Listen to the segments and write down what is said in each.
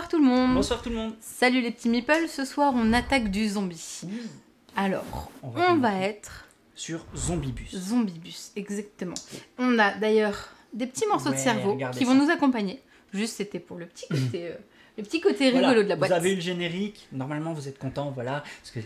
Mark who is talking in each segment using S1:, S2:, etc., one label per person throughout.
S1: Bonsoir tout le monde.
S2: Bonsoir tout le monde.
S1: Salut les petits meeples, ce soir on attaque du zombie. Alors, on va être...
S2: sur Zombibus.
S1: Zombibus, exactement. On a d'ailleurs des petits morceaux de cerveau qui vont nous accompagner. Juste c'était pour le petit côté,
S2: Voilà,
S1: rigolo de la boîte.
S2: Vous avez eu le générique, normalement vous êtes content, voilà, parce que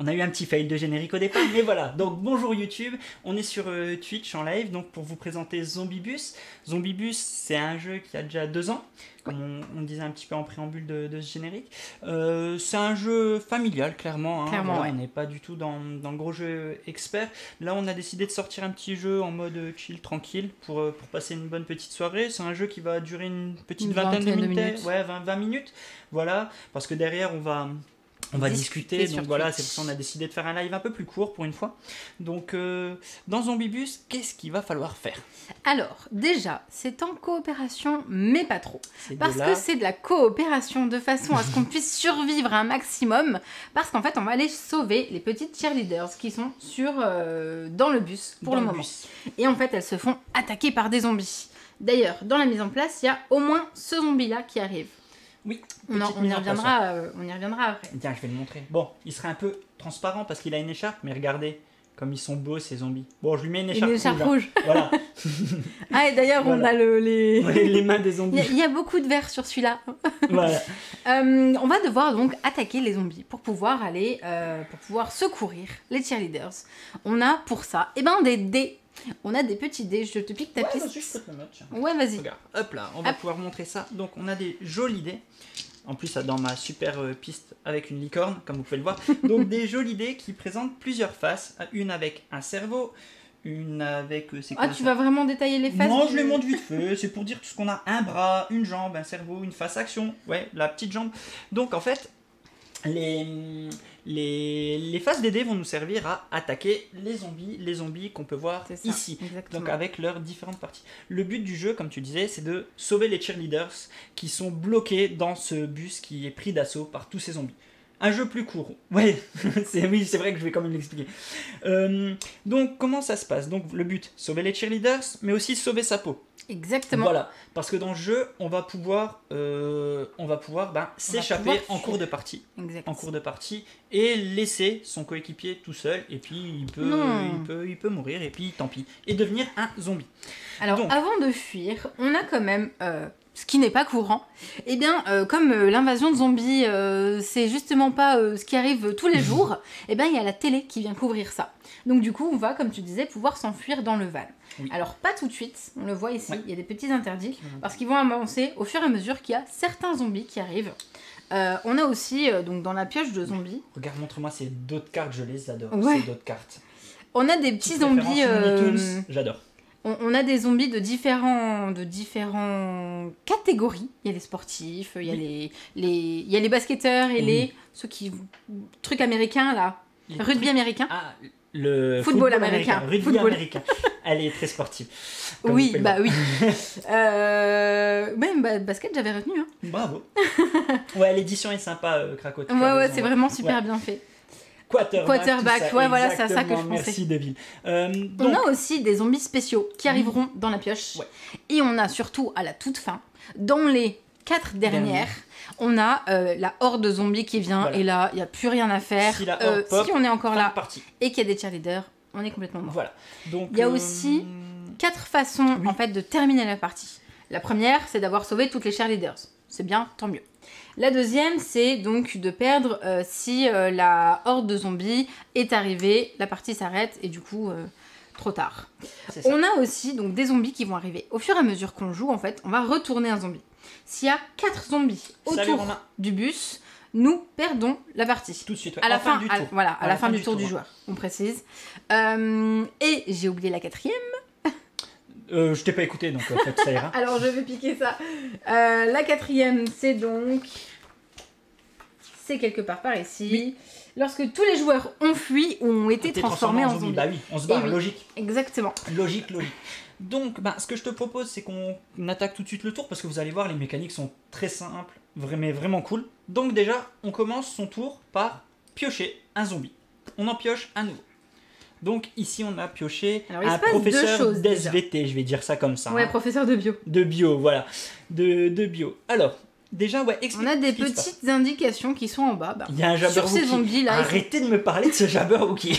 S2: on a eu un petit fail de générique au départ, mais voilà. Donc bonjour YouTube, on est sur Twitch en live, donc pour vous présenter Zombibus. Zombibus, c'est un jeu qui a déjà 2 ans, comme on disait un petit peu en préambule de ce générique. C'est un jeu familial, clairement.
S1: Clairement,
S2: voilà,
S1: ouais.
S2: on n'est pas du tout dans le gros jeu expert. Là, on a décidé de sortir un petit jeu en mode chill, tranquille, pour passer une bonne petite soirée. C'est un jeu qui va durer une petite vingtaine de minutes. Ouais, 20 minutes. Voilà, parce que derrière, on va discuter, donc voilà, c'est pour ça qu'on a décidé de faire un live un peu plus court pour une fois. Donc, dans Zombibus, qu'est-ce qu'il va falloir faire?
S1: Alors, déjà, c'est en coopération, mais pas trop. Parce que c'est de la coopération de façon à ce qu'on puisse survivre un maximum. Parce qu'en fait, on va aller sauver les petites cheerleaders qui sont dans le bus pour le moment. Et en fait, elles se font attaquer par des zombies. D'ailleurs, dans la mise en place, il y a au moins ce zombie-là qui arrive.
S2: Oui,
S1: on y reviendra après.
S2: Tiens, je vais le montrer. Bon, il serait un peu transparent parce qu'il a une écharpe, mais regardez comme ils sont beaux ces zombies. Bon, je lui mets une écharpe rouge. Voilà.
S1: Ah, et d'ailleurs, voilà. On a
S2: les mains des zombies.
S1: Il y a beaucoup de verre sur celui-là.
S2: Voilà.
S1: On va devoir donc attaquer les zombies pour pouvoir secourir les cheerleaders. On a pour ça, des dés. On a des petits dés, je te pique ta piste.
S2: Vas-y, je peux te le mettre. Tiens.
S1: Ouais, vas-y.
S2: Regarde, hop là, on va pouvoir montrer ça. Donc, on a des jolis dés. En plus, dans ma super piste avec une licorne, comme vous pouvez le voir. Donc, des jolis dés qui présentent plusieurs faces. Une avec un cerveau, une avec...
S1: tu vas vraiment détailler les faces?
S2: Non, je les montre vite fait. C'est pour dire tout ce qu'on a. Un bras, une jambe, un cerveau, une face action. Ouais, la petite jambe. Donc, en fait... Les faces des dés vont nous servir à attaquer les zombies qu'on peut voir ici, donc avec leurs différentes parties. Le but du jeu, comme tu disais, c'est de sauver les cheerleaders qui sont bloqués dans ce bus qui est pris d'assaut par tous ces zombies. Un jeu plus court, ouais, c'est vrai que je vais quand même l'expliquer. Donc comment ça se passe? Donc le but, sauver les cheerleaders, mais aussi sauver sa peau.
S1: Exactement.
S2: Voilà, parce que dans le jeu, on va pouvoir s'échapper en cours de partie.
S1: Exactement.
S2: En cours de partie et laisser son coéquipier tout seul et puis il peut mourir et puis tant pis et devenir un zombie.
S1: Alors donc, avant de fuir, on a quand même ce qui n'est pas courant. Eh bien, comme l'invasion de zombies, c'est justement pas ce qui arrive tous les jours, eh bien, il y a la télé qui vient couvrir ça. Donc du coup, on va, comme tu disais, pouvoir s'enfuir dans le Val. Oui. Alors, pas tout de suite, on le voit ici, il y a des petits interdits, parce qu'ils vont avancer au fur et à mesure qu'il y a certains zombies qui arrivent. On a aussi, donc dans la pioche de zombies...
S2: Regarde, montre-moi ces d'autres cartes, je les adore,
S1: ouais.
S2: Ces d'autres cartes.
S1: On a des petits zombies...
S2: J'adore.
S1: On a des zombies de différentes catégories. Il y a les sportifs, il y a les basketteurs et ceux qui... trucs américains, là. Rugby américain.
S2: Ah, le
S1: football américain.
S2: Rugby américain. Elle est très sportive.
S1: Oui, bah oui. Même basket, j'avais retenu. Hein.
S2: Bravo. Ouais, l'édition est sympa, Krakow.
S1: Ouais, c'est vraiment super bien fait. Quarterback, ouais, voilà, c'est à ça que je pensais.
S2: Merci, Deville.
S1: On a aussi des zombies spéciaux qui arriveront dans la pioche. Ouais. Et on a surtout, à la toute fin, dans les 4 dernières, on a la horde de zombies qui vient. Voilà. Et là, il n'y a plus rien à faire. Si on est encore là et qu'il y a des cheerleaders, on est complètement mort.
S2: Voilà. Donc,
S1: il y a aussi 4 façons en fait, de terminer la partie. La première, c'est d'avoir sauvé toutes les cheerleaders. C'est bien, tant mieux. La deuxième, c'est donc de perdre si la horde de zombies est arrivée, la partie s'arrête et du coup, trop tard. On a aussi donc, des zombies qui vont arriver. Au fur et à mesure qu'on joue, en fait, on va retourner un zombie. S'il y a 4 zombies autour du bus, nous perdons la partie.
S2: Tout de suite,
S1: à la fin du tour. Voilà, à la fin du tour du joueur, on précise. Et j'ai oublié la 4e.
S2: Je t'ai pas écouté, donc en fait, ça ira.
S1: Alors, je vais piquer ça. La 4e, c'est donc... C'est quelque part par ici. Oui. Lorsque tous les joueurs ont fui ou ont été transformés en zombies.
S2: Bah oui, on se barre, logique.
S1: Exactement.
S2: Logique. Donc, ce que je te propose, c'est qu'on attaque tout de suite le tour, parce que vous allez voir, les mécaniques sont très simples, vraiment cool. Donc déjà, on commence son tour par piocher un zombie. On en pioche un nouveau. Donc ici, on a pioché un professeur d'SVT, je vais dire ça comme ça.
S1: Ouais, professeur de bio.
S2: De bio, voilà. De bio. Alors, déjà, ouais,
S1: on a des petites indications qui sont en bas.
S2: Il y a un Jabberwocky.
S1: Sur ces zombies là.
S2: Arrêtez de me parler de ce Jabberwocky.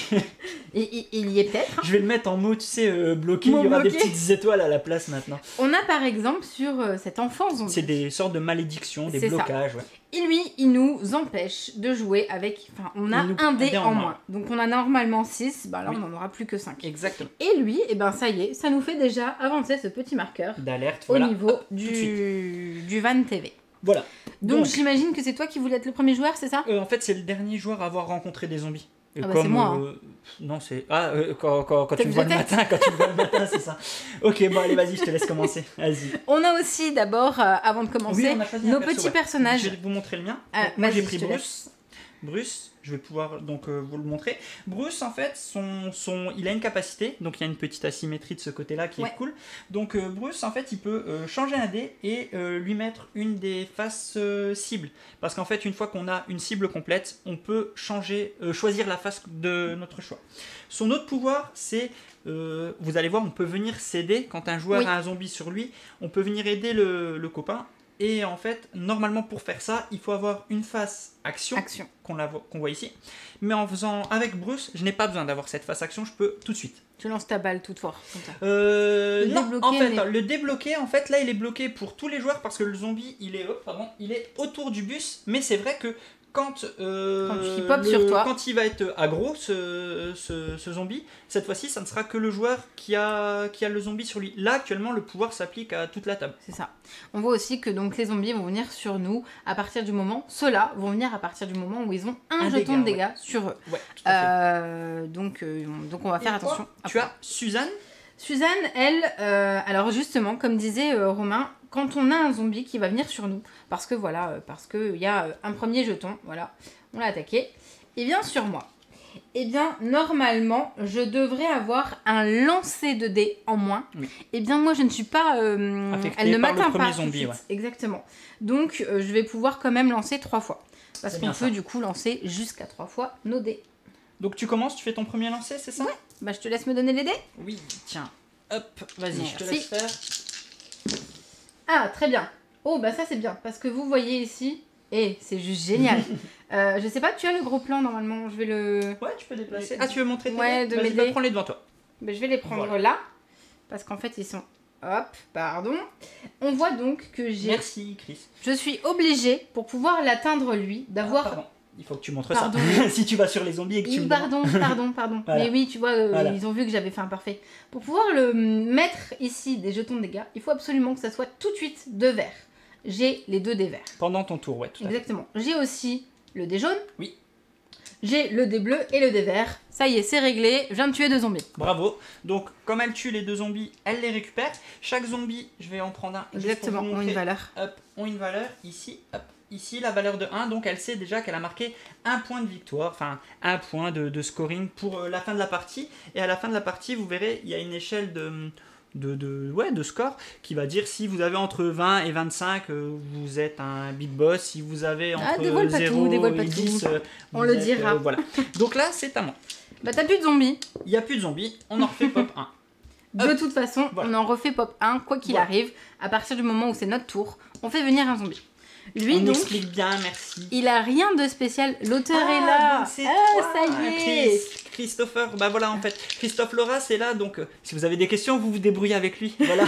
S1: Et il y est peut-être.
S2: Je vais le mettre en mot, tu sais, bloqué. Il y aura des petites étoiles à la place maintenant.
S1: On a par exemple sur cet enfant zombie.
S2: C'est des sortes de malédictions, des blocages. Ouais.
S1: Et lui, il nous empêche de jouer avec... Enfin, on a un dé en moins. Donc on a normalement 6, bah là on n'en aura plus que 5.
S2: Exactement.
S1: Et lui, eh ben ça y est, ça nous fait déjà avancer ce petit marqueur
S2: d'alerte
S1: au niveau du Van TV.
S2: Voilà.
S1: Donc j'imagine que c'est toi qui voulais être le premier joueur, c'est ça?
S2: En fait, c'est le dernier joueur à avoir rencontré des zombies.
S1: C'est moi.
S2: Non, c'est... quand tu me vois le matin, c'est ça. Ok, bon, allez, vas-y, je te laisse commencer. Vas-y.
S1: On a aussi d'abord, avant de commencer, nos petits personnages.
S2: Je vais vous montrer le mien. Moi, j'ai pris Bruce. Je vais pouvoir donc vous le montrer. Bruce, en fait, il a une capacité, donc il y a une petite asymétrie de ce côté-là qui est cool. Donc Bruce, en fait, il peut changer un dé et lui mettre une des faces cibles. Parce qu'en fait, une fois qu'on a une cible complète, on peut choisir la face de notre choix. Son autre pouvoir, c'est, vous allez voir, on peut venir s'aider quand un joueur a un zombie sur lui. On peut venir aider le copain. Et en fait, normalement pour faire ça, il faut avoir une face action. Qu'on voit ici. Mais en faisant avec Bruce, je n'ai pas besoin d'avoir cette face action, je peux tout de suite.
S1: Tu lances ta balle toute fort.
S2: Non, en fait, le débloquer, en fait, là, il est bloqué pour tous les joueurs parce que le zombie, il est autour du bus. Mais c'est vrai que quand il pop sur toi, quand il va être aggro, ce zombie, cette fois-ci, ça ne sera que le joueur qui a le zombie sur lui. Là, actuellement, le pouvoir s'applique à toute la table.
S1: C'est ça. On voit aussi que donc les zombies vont venir sur nous à partir du moment, ceux-là vont venir à partir du moment où ils ont un jeton de dégâts sur eux.
S2: Ouais, tout à fait.
S1: Donc on va faire attention.
S2: Tu as Suzanne.
S1: Suzanne, elle, alors justement, comme disait Romain, quand on a un zombie qui va venir sur nous, parce qu'il y a un premier jeton, voilà, on l'a attaqué, et vient sur moi. Eh bien, normalement, je devrais avoir un lancer de dés en moins. Oui. Eh bien, moi, je ne suis pas... elle ne m'atteint pas zombie, exactement. Donc, je vais pouvoir quand même lancer 3 fois. Parce qu'on peut, du coup, lancer jusqu'à 3 fois nos dés.
S2: Donc, tu commences, tu fais ton premier lancer, c'est ça?
S1: Ouais. Bah, je te laisse me donner les dés.
S2: Oui, tiens. Hop, vas-y, je te laisse faire.
S1: Ah, très bien. Oh, bah ça, c'est bien. Parce que vous voyez ici... Et c'est juste génial. Je sais pas, tu as le gros plan normalement. Je vais le.
S2: Ouais, tu peux déplacer. Ah, tu veux montrer tes
S1: dés? De mes dés.
S2: Prends-les devant toi.
S1: Ben, je vais les prendre là. Parce qu'en fait, ils sont. Hop, pardon. On voit donc que j'ai.
S2: Merci, Chris.
S1: Je suis obligée, pour pouvoir l'atteindre lui, d'avoir.
S2: Pardon. Il faut que tu montres ça. Si tu vas sur les zombies et que tu.
S1: Pardon. Voilà. Mais oui, tu vois, ils ont vu que j'avais fait un parfait. Pour pouvoir le mettre ici des jetons de dégâts, il faut absolument que ça soit tout de suite de vert. J'ai les 2 dés verts.
S2: Pendant ton tour, ouais, tout à fait.
S1: Exactement. J'ai aussi le dé jaune.
S2: Oui.
S1: J'ai le dé bleu et le dé vert. Ça y est, c'est réglé. Je viens de tuer 2 zombies.
S2: Bravo. Donc, comme elle tue les 2 zombies, elle les récupère. Chaque zombie, je vais en prendre un.
S1: Exactement, ont une valeur.
S2: Hop, ont une valeur. Ici, hop. Ici, la valeur de 1. Donc, elle sait déjà qu'elle a marqué un point de victoire. Enfin, un point de scoring pour la fin de la partie. Et à la fin de la partie, vous verrez, il y a une échelle de score qui va dire si vous avez entre 20 et 25 vous êtes un big boss, si vous avez entre 0 et 10
S1: on le dira.
S2: Voilà. Donc là c'est à moi.
S1: Bah t'as plus de zombies.
S2: Il n'y a plus de zombies, on en refait pop 1.
S1: De toute façon on en refait pop 1 quoi qu'il arrive. À partir du moment où c'est notre tour, on fait venir un zombie. Lui,
S2: on explique bien, merci.
S1: Il a rien de spécial. L'auteur est là.
S2: Ça y est. Christopher, bah voilà en fait. Christophe Loras est là, donc si vous avez des questions, vous vous débrouillez avec lui. Voilà.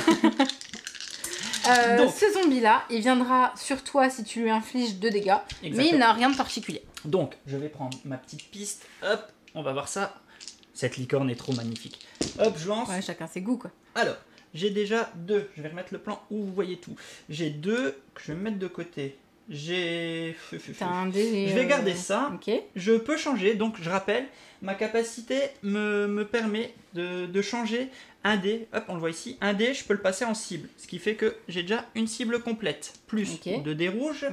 S1: Donc, ce zombie-là, il viendra sur toi si tu lui infliges 2 dégâts. Exactement. Mais il n'a rien de particulier.
S2: Donc, je vais prendre ma petite piste. Hop, on va voir ça. Cette licorne est trop magnifique. Hop, je lance.
S1: Ouais, chacun ses goûts, quoi.
S2: Alors. J'ai déjà 2, je vais remettre le plan où vous voyez tout. J'ai 2 que je vais mettre de côté. J'ai... Je vais garder ça.
S1: Okay.
S2: Je peux changer, donc je rappelle, ma capacité me permet de changer un dé. Hop, on le voit ici. Un dé, je peux le passer en cible. Ce qui fait que j'ai déjà une cible complète. Plus 2 dés rouges.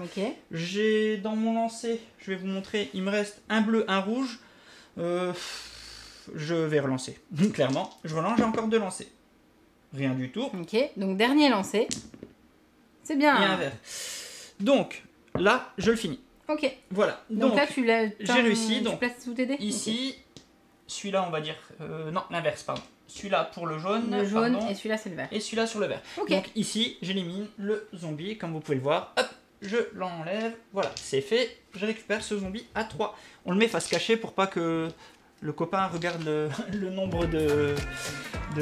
S2: J'ai dans mon lancer, je vais vous montrer, il me reste un bleu, un rouge. Je vais relancer. Clairement, je relance, j'ai encore 2 lancers. Rien du tout.
S1: Ok, donc dernier lancé. C'est bien.
S2: Et un vert. Donc, là, je le finis.
S1: Ok.
S2: Voilà.
S1: Donc là, j'ai
S2: réussi. Donc,
S1: tu places sous tes dés.
S2: Ici, celui-là, on va dire... non, l'inverse, pardon. Celui-là pour le jaune.
S1: Le jaune, et celui-là, c'est le vert.
S2: Et celui-là sur le vert.
S1: Okay.
S2: Donc ici, j'élimine le zombie, comme vous pouvez le voir. Hop, je l'enlève. Voilà, c'est fait. Je récupère ce zombie à 3. On le met face cachée pour pas que le copain regarde le nombre de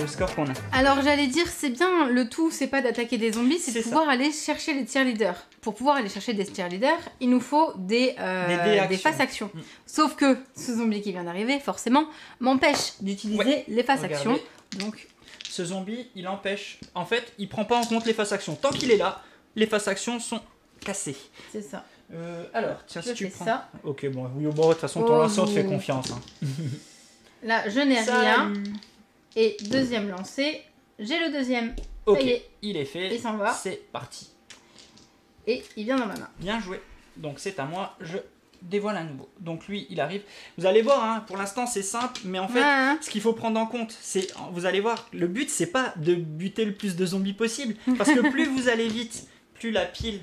S2: scores qu'on a.
S1: Alors j'allais dire, c'est bien, le tout c'est pas d'attaquer des zombies, c'est de pouvoir aller chercher les cheerleaders. Pour pouvoir aller chercher des cheerleaders, il nous faut des face actions. Sauf que ce zombie qui vient d'arriver, forcément, m'empêche d'utiliser les face actions. Donc
S2: ce zombie, il empêche, en fait, il prend pas en compte les face actions. Tant qu'il est là, les face actions sont cassées.
S1: C'est ça.
S2: Alors, tiens, si tu prends
S1: ça.
S2: Ok, bon, oui, bon, de toute façon, ton lancer, on te fait confiance. Hein.
S1: Là, je n'ai rien. Et deuxième lancé, j'ai le deuxième.
S2: Ok,
S1: ça y est.
S2: il est fait.
S1: Il s'en va.
S2: C'est parti.
S1: Et il vient dans ma main.
S2: Bien joué. Donc c'est à moi, je dévoile un nouveau. Donc lui, il arrive. Vous allez voir, hein, pour l'instant, c'est simple, mais en fait, ce qu'il faut prendre en compte, c'est, vous allez voir, le but, c'est pas de buter le plus de zombies possible, parce que plus vous allez vite, plus la pile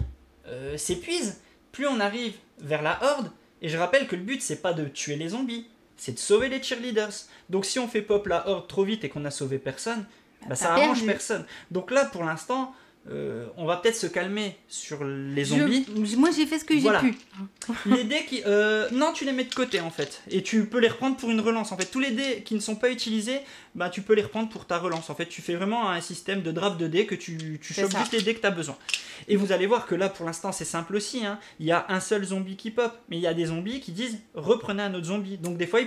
S2: s'épuise, plus on arrive vers la horde. Et je rappelle que le but, c'est pas de tuer les zombies, c'est de sauver les cheerleaders. Donc si on fait pop la horde trop vite et qu'on a sauvé personne, bah, ça arrange personne. Donc là, pour l'instant, on va peut-être se calmer sur les zombies.
S1: Moi, j'ai fait ce que j'ai pu.
S2: Les dés qui... non, tu les mets de côté, en fait. Et tu peux les reprendre pour une relance. En fait, tous les dés qui ne sont pas utilisés, bah, tu peux les reprendre pour ta relance. En fait, tu fais vraiment un système de draft de dés que tu chopes juste les dés que tu as besoin. Et vous allez voir que là, pour l'instant, c'est simple aussi. Hein. Il y a un seul zombie qui pop. Mais il y a des zombies qui disent « reprenez un autre zombie ». Donc des fois,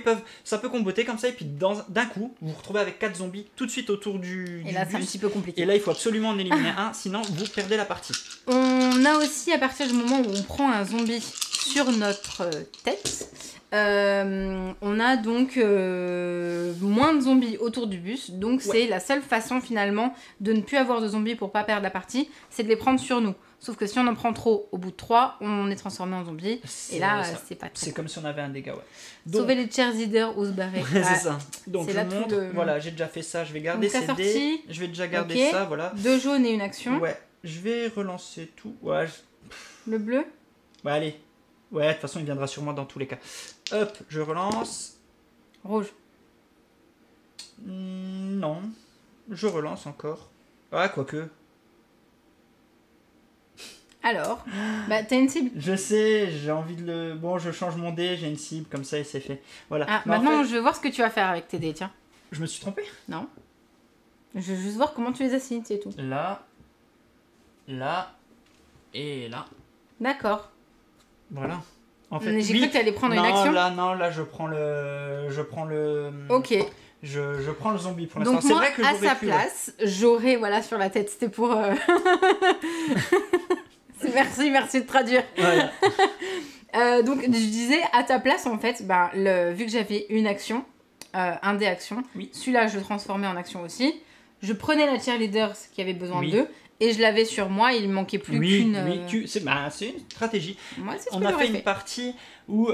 S2: ça peut comboter comme ça. Et puis d'un coup, vous vous retrouvez avec 4 zombies tout de suite autour du
S1: Et là, c'est un petit peu compliqué.
S2: Et là, il faut absolument en éliminer un. Sinon, vous perdez la partie.
S1: On a aussi, à partir du moment où on prend un zombie sur notre tête, on a donc moins de zombies autour du bus. Donc c'est la seule façon finalement de ne plus avoir de zombies pour pas perdre la partie, c'est de les prendre sur nous. Sauf que si on en prend trop, au bout de 3, on est transformé en zombie. Et là, c'est pas très.
S2: C'est comme si on avait un dégât, Donc,
S1: sauver les cheerleaders ou se barrer.
S2: C'est ça. Donc je montre, voilà, j'ai déjà fait ça. Je vais garder ces dés. Je vais déjà garder ça, voilà.
S1: 2 jaunes et une action.
S2: Ouais, je vais relancer tout. Ouais.
S1: Le bleu.
S2: Ouais, allez. Ouais, de toute façon, il viendra sur moi dans tous les cas. Hop, je relance.
S1: Rouge.
S2: Non. Je relance encore. Ah, quoique.
S1: Alors, bah t'as une cible.
S2: Je sais, j'ai envie de le... Bon, je change mon dé, j'ai une cible, comme ça, et c'est fait. Voilà.
S1: Ah, maintenant, je veux voir ce que tu vas faire avec tes dés, tiens.
S2: Je me suis trompé?
S1: Non. Je veux juste voir comment tu les assignes, c'est tout.
S2: Là, là, et là.
S1: D'accord.
S2: Voilà. En fait,
S1: j'ai cru que tu allais prendre une action.
S2: Là, je prends le...
S1: Ok.
S2: Je prends le zombie pour l'instant.
S1: Donc moi, à sa place, j'aurais, voilà, sur la tête, c'était pour... merci de traduire. Voilà. Donc, je disais, à ta place, en fait, bah, vu que j'avais une action, un dé action, celui-là, je le transformais en action aussi. Je prenais la cheerleader qui avait besoin d'eux, et je l'avais sur moi, il ne manquait plus qu'une...
S2: Oui, c'est une stratégie.
S1: Moi, c'est ce
S2: On
S1: que
S2: a fait une partie où...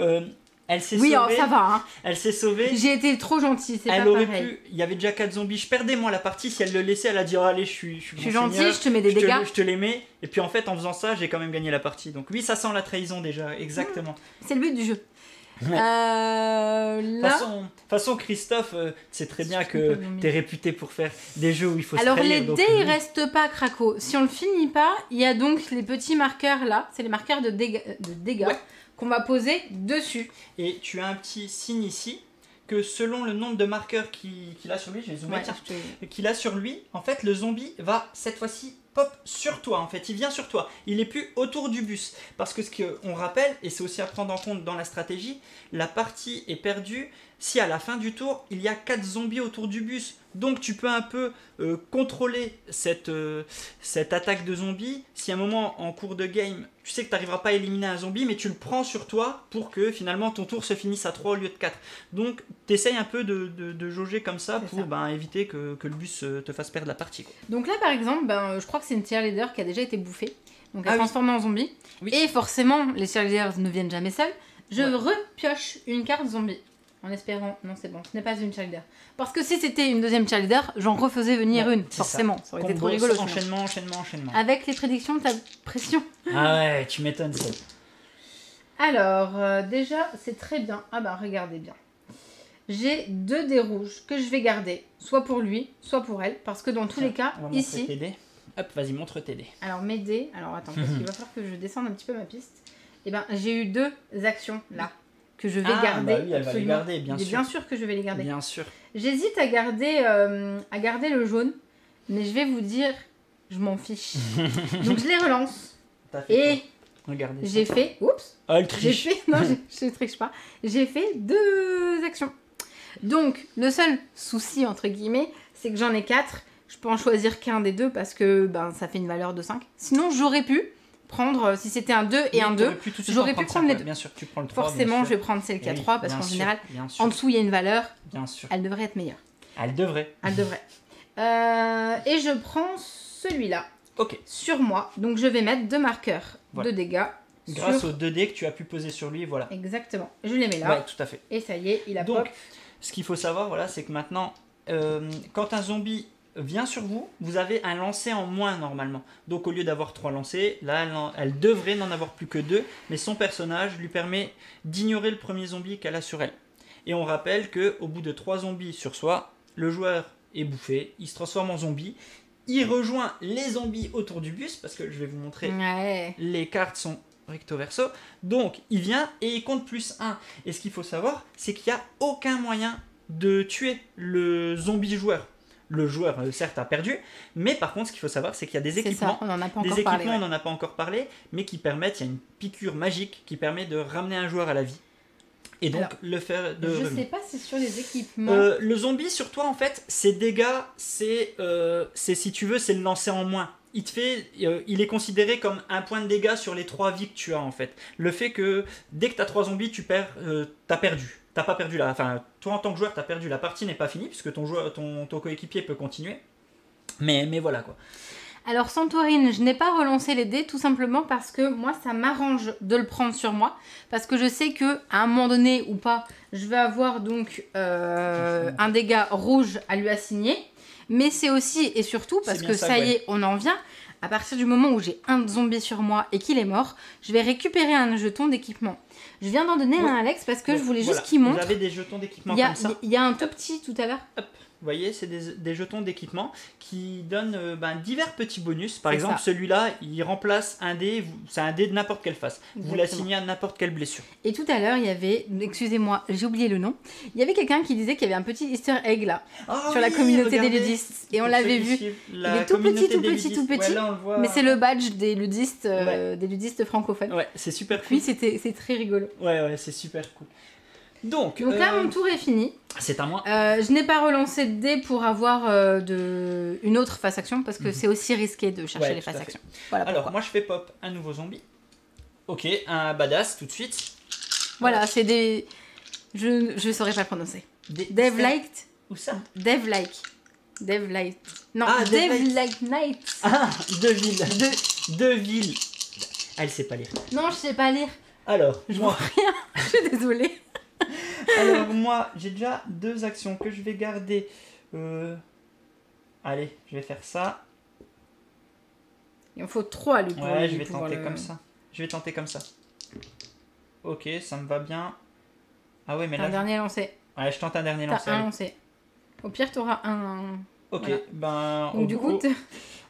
S2: elle s'est sauvée.
S1: Oui, ça va. Hein.
S2: Elle s'est sauvée.
S1: J'ai été trop gentille, c'est pas pareil.
S2: Il y avait déjà 4 zombies. Je perdais moi la partie. Si elle le laissait, elle a dit oh, allez, je suis
S1: gentille, je te mets des dégâts.
S2: Je te les mets. Et puis en fait, en faisant ça, j'ai quand même gagné la partie. Donc oui, ça sent la trahison déjà, exactement.
S1: C'est le but du jeu.
S2: Ouais. De toute façon, Christophe, c'est très bien que t'es réputé pour faire des jeux où il faut se trahir.
S1: Alors les dés, ils restent pas Craco. Si on le finit pas, il y a donc les petits marqueurs là. C'est les marqueurs de dégâts. Qu'on va poser dessus.
S2: Et tu as un petit signe ici que selon le nombre de marqueurs qu'il a sur lui, je vais zoomer, qu'il a sur lui, en fait le zombie va cette fois-ci pop sur toi, en fait il vient sur toi, il est plus autour du bus, parce que ce qu'on rappelle, et c'est aussi à prendre en compte dans la stratégie, la partie est perdue si à la fin du tour il y a 4 zombies autour du bus. Donc tu peux un peu contrôler cette attaque de zombies. Si à un moment en cours de game, tu sais que tu n'arriveras pas à éliminer un zombie, mais tu le prends sur toi pour que finalement ton tour se finisse à 3 au lieu de 4. Donc tu essayes un peu de jauger comme ça pour éviter que le bus te fasse perdre la partie. Quoi.
S1: Donc là par exemple, je crois que c'est une cheerleader qui a déjà été bouffée. Donc elle est transformée en zombie. Et forcément, les cheerleaders ne viennent jamais seuls. Je repioche une carte zombie. En espérant, non c'est bon, ce n'est pas une cheerleader. Parce que si c'était une deuxième cheerleader, j'en refaisais venir une, forcément. Ça aurait été trop rigolo.
S2: Enchaînement.
S1: Avec les prédictions, t'as pression.
S2: Ah ouais, tu m'étonnes ça.
S1: Alors, déjà, c'est très bien. Ah bah, regardez bien. J'ai 2 dés rouges que je vais garder, soit pour lui, soit pour elle. Parce que dans tous les cas, ici,
S2: Hop, vas-y, montre tes dés.
S1: Alors, mes dés... Alors, attends, parce qu'il va falloir que je descende un petit peu ma piste. Eh ben, j'ai eu 2 actions, là, que je vais garder.
S2: Bah oui, elle va les garder, bien sûr.
S1: Bien sûr que je vais les garder.
S2: Bien sûr.
S1: J'hésite à garder le jaune, mais je vais vous dire, je m'en fiche. Donc, je les relance. Et j'ai fait... Oups.
S2: Ah, elle triche.
S1: Non, je ne triche pas. J'ai fait 2 actions. Donc, le seul souci, entre guillemets, c'est que j'en ai 4. Je peux en choisir qu'un des 2 parce que ça fait une valeur de 5. Sinon, j'aurais pu prendre, si c'était un 2 et un 2, j'aurais pu prendre les 2.
S2: Bien sûr, tu prends le 3.
S1: Forcément, je vais prendre celle qui a 3 parce qu'en général, en dessous, il y a une valeur.
S2: Bien sûr.
S1: Elle devrait être meilleure.
S2: Elle devrait.
S1: Et je prends celui-là.
S2: Ok.
S1: Sur moi. Donc, je vais mettre 2 marqueurs de dégâts.
S2: Grâce aux 2 dés que tu as pu poser sur lui, voilà.
S1: Exactement. Je les mets là.
S2: Ouais, tout à fait.
S1: Et ça y est, il a
S2: donc,
S1: pop.
S2: Ce qu'il faut savoir, voilà, c'est que maintenant, quand un zombie vient sur vous, vous avez un lancer en moins normalement. Donc au lieu d'avoir 3 lancers, là, elle devrait n'en avoir plus que 2, mais son personnage lui permet d'ignorer le premier zombie qu'elle a sur elle. Et on rappelle qu'au bout de 3 zombies sur soi, le joueur est bouffé, il se transforme en zombie, il rejoint les zombies autour du bus, parce que je vais vous montrer, les cartes sont recto verso, donc il vient et il compte +1. Et ce qu'il faut savoir, c'est qu'il n'y a aucun moyen de tuer le zombie joueur. Le joueur, certes, a perdu, mais par contre, ce qu'il faut savoir, c'est qu'il y a des équipements,
S1: on n'en a pas encore parlé,
S2: on n'en a pas encore parlé, mais qui permettent, il y a une piqûre magique qui permet de ramener un joueur à la vie. Et donc, le faire de
S1: je sais pas si sur les équipements...
S2: le zombie, sur toi, en fait, ses dégâts, c'est si tu veux, c'est le lancer en moins. Il est considéré comme un point de dégâts sur les 3 vies que tu as, en fait. Le fait que, dès que tu as 3 zombies, tu perds, t'as perdu. T'as pas perdu la... Enfin, toi en tant que joueur, t'as perdu. La partie n'est pas finie, puisque ton coéquipier peut continuer. Mais voilà, quoi.
S1: Alors, Santorin, je n'ai pas relancé les dés, tout simplement parce que moi, ça m'arrange de le prendre sur moi. Parce que je sais que à un moment donné, ou pas, je vais avoir donc un dégât rouge à lui assigner. Mais c'est aussi, et surtout, parce que ça y est, on en vient... À partir du moment où j'ai un zombie sur moi et qu'il est mort, je vais récupérer un jeton d'équipement. Je viens d'en donner un à Alex parce que je voulais juste qu'il montre.
S2: Vous avez des jetons d'équipement comme ça.
S1: Il y a un tout petit tout à l'heure.
S2: Hop. Vous voyez, c'est des jetons d'équipement qui donnent divers petits bonus. Par exemple, celui-là, il remplace un dé, c'est un dé de n'importe quelle face. Vous l'assignez à n'importe quelle blessure.
S1: Et tout à l'heure, il y avait, excusez-moi, j'ai oublié le nom, il y avait quelqu'un qui disait qu'il y avait un petit easter egg là, sur la communauté des ludistes. Et on l'avait vu. Il est tout petit.
S2: Ouais, là, on le voit.
S1: Mais c'est le badge des ludistes francophones.
S2: Ouais, c'est super cool.
S1: Puis c'est très rigolo.
S2: Ouais, c'est super cool. Donc
S1: là, mon tour est fini.
S2: C'est à moi.
S1: Je n'ai pas relancé de dés pour avoir une autre face action parce que c'est aussi risqué de chercher les face actions. Voilà.
S2: Alors, moi, je fais pop un nouveau zombie. Ok, un badass tout de suite.
S1: Voilà, c'est des... Je saurais pas le prononcer. Devlight.
S2: Où ça?
S1: Devlight. Non, Devlight Knight.
S2: Ah, Deville. Elle sait pas lire.
S1: Non, je sais pas lire.
S2: Alors,
S1: je vois rien. Je suis désolée.
S2: Alors moi, j'ai déjà 2 actions que je vais garder. Allez, je vais faire ça.
S1: Il en faut 3 lui pour
S2: ouais, je vais tenter comme ça. Ok, ça me va bien. Ah ouais, mais là...
S1: Un dernier lancé.
S2: Ouais, je tente un dernier lancé.
S1: Un lancé. Au pire, t'auras un...
S2: Ok, voilà.
S1: Donc du coup...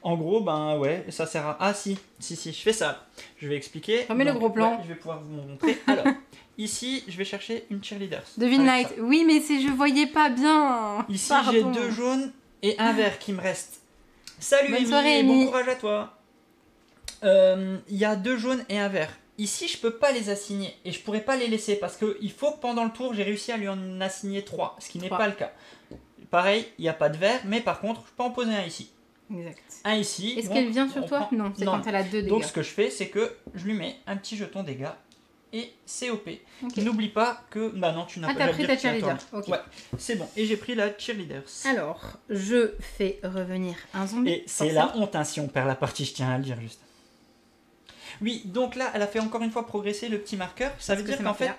S2: En gros, ouais, ça sert à... Ah si, je fais ça. Je vais expliquer.
S1: Remets le gros plan.
S2: Ouais, je vais pouvoir vous montrer. Alors, ici, je vais chercher une cheerleader.
S1: Devine Light. Oui, mais je voyais pas bien.
S2: Ici, j'ai 2 jaunes et un vert qui me reste. Salut
S1: Bonne
S2: Amy,
S1: soirée,
S2: bon
S1: Amy.
S2: courage à toi. Il y a 2 jaunes et un vert. Ici, je peux pas les assigner et je pourrais pas les laisser parce qu'il faut que pendant le tour, j'ai réussi à lui en assigner 3, ce qui n'est pas le cas. Pareil, il n'y a pas de vert, mais par contre, je peux en poser un ici.
S1: Exact.
S2: Un ici.
S1: Est-ce qu'elle vient sur toi? Non, c'est quand elle a 2 dégâts.
S2: Donc ce que je fais, c'est que je lui mets un petit jeton dégâts et COP. N'oublie pas que... Bah non, tu n'as pas...
S1: Ah, t'as pris ta cheerleader. Okay.
S2: Ouais, c'est bon. Et j'ai pris la cheerleader.
S1: Alors, je fais revenir un zombie.
S2: Et c'est la honte hein, si on perd la partie, je tiens à le dire juste. Oui, donc là, elle a fait encore une fois progresser le petit marqueur. Ça veut dire qu'en fait,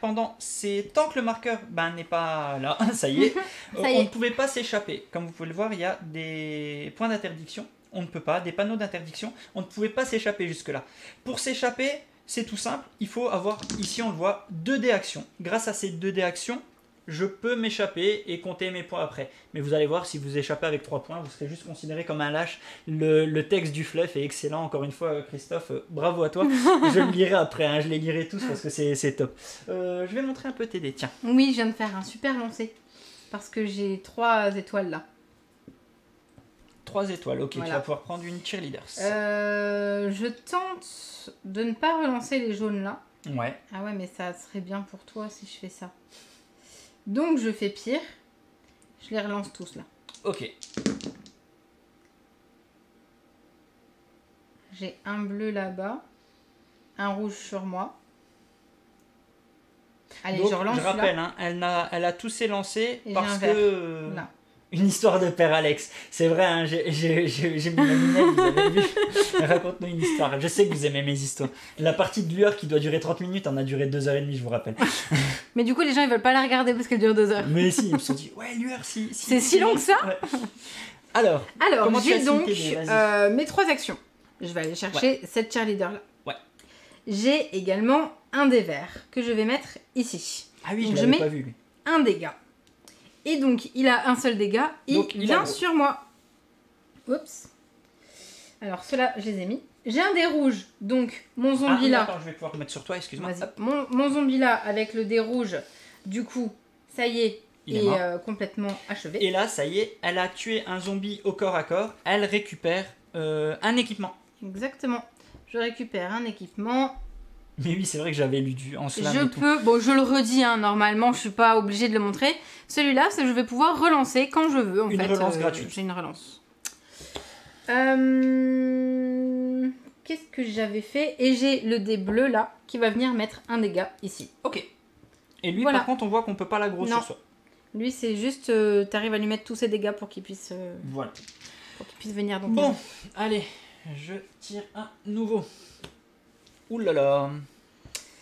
S2: tant que le marqueur n'est pas là, ça y est, on ne pouvait pas s'échapper. Comme vous pouvez le voir, il y a des points d'interdiction. On ne peut pas, des panneaux d'interdiction. On ne pouvait pas s'échapper jusque-là. Pour s'échapper, c'est tout simple. Il faut avoir, ici on le voit, 2 dés actions. Grâce à ces 2 dés actions, je peux m'échapper et compter mes points après. Mais vous allez voir, si vous échappez avec 3 points, vous serez juste considéré comme un lâche. Le texte du fluff est excellent. Encore une fois, Christophe, bravo à toi. Je le lirai après, hein, je les lirai tous parce que c'est top. Je vais montrer un peu tes dés, tiens.
S1: Oui, je viens de faire un super lancer. Parce que j'ai 3 étoiles là.
S2: 3 étoiles, ok, voilà. Tu vas pouvoir prendre une cheerleaders.
S1: Je tente de ne pas relancer les jaunes là.
S2: Ouais.
S1: Ah ouais, mais ça serait bien pour toi si je fais ça. Donc je fais pire. Je les relance tous là.
S2: Ok.
S1: J'ai un bleu là-bas. Un rouge sur moi. Allez,
S2: donc,
S1: je relance.
S2: Je rappelle, hein, elle a tous ses lancers parce que...
S1: Là.
S2: Une histoire de père Alex. C'est vrai, hein, j'ai mis la minette, vous avez vu. Raconte-nous une histoire. Je sais que vous aimez mes histoires. La partie de lueur qui doit durer 30 minutes en a duré 2h30, je vous rappelle.
S1: Mais du coup, les gens, ils veulent pas la regarder parce qu'elle dure 2 heures.
S2: Mais si, ils me sont dit, ouais, lueur, si
S1: c'est si long que ça,
S2: ouais. Alors
S1: j'ai donc mes 3 actions. Je vais aller chercher cette cheerleader là.
S2: Ouais.
S1: J'ai également un dé vert que je vais mettre ici.
S2: Ah oui, donc, je l'avais pas vu, lui.
S1: Un dégât. Et donc, il a un seul dégât. Il vient sur moi. Oups. Alors, ceux-là, je les ai mis. J'ai un dé rouge. Donc, mon zombie là...
S2: Attends, je vais pouvoir le mettre sur toi, excuse-moi.
S1: Mon zombie là, avec le dé rouge, du coup, ça y est, il est complètement achevé.
S2: Et là, ça y est, elle a tué un zombie au corps à corps. Elle récupère un équipement.
S1: Exactement. Je récupère un équipement...
S2: Mais oui, c'est vrai que j'avais lu en slam.
S1: Je le redis, hein, normalement, je suis pas obligée de le montrer. Celui-là, je vais pouvoir relancer quand je veux.
S2: Une relance gratuite.
S1: J'ai une relance. Qu'est-ce que j'avais fait? Et j'ai le dé bleu là, qui va venir mettre un dégât ici.
S2: Ok. Et lui, par contre, on voit qu'on peut pas l'aggro sur soi.
S1: Lui, c'est juste, t'arrives à lui mettre tous ses dégâts pour qu'il puisse...
S2: voilà.
S1: Pour qu'il puisse venir. Donc,
S2: bon, allez, je tire un nouveau. Ouh là là,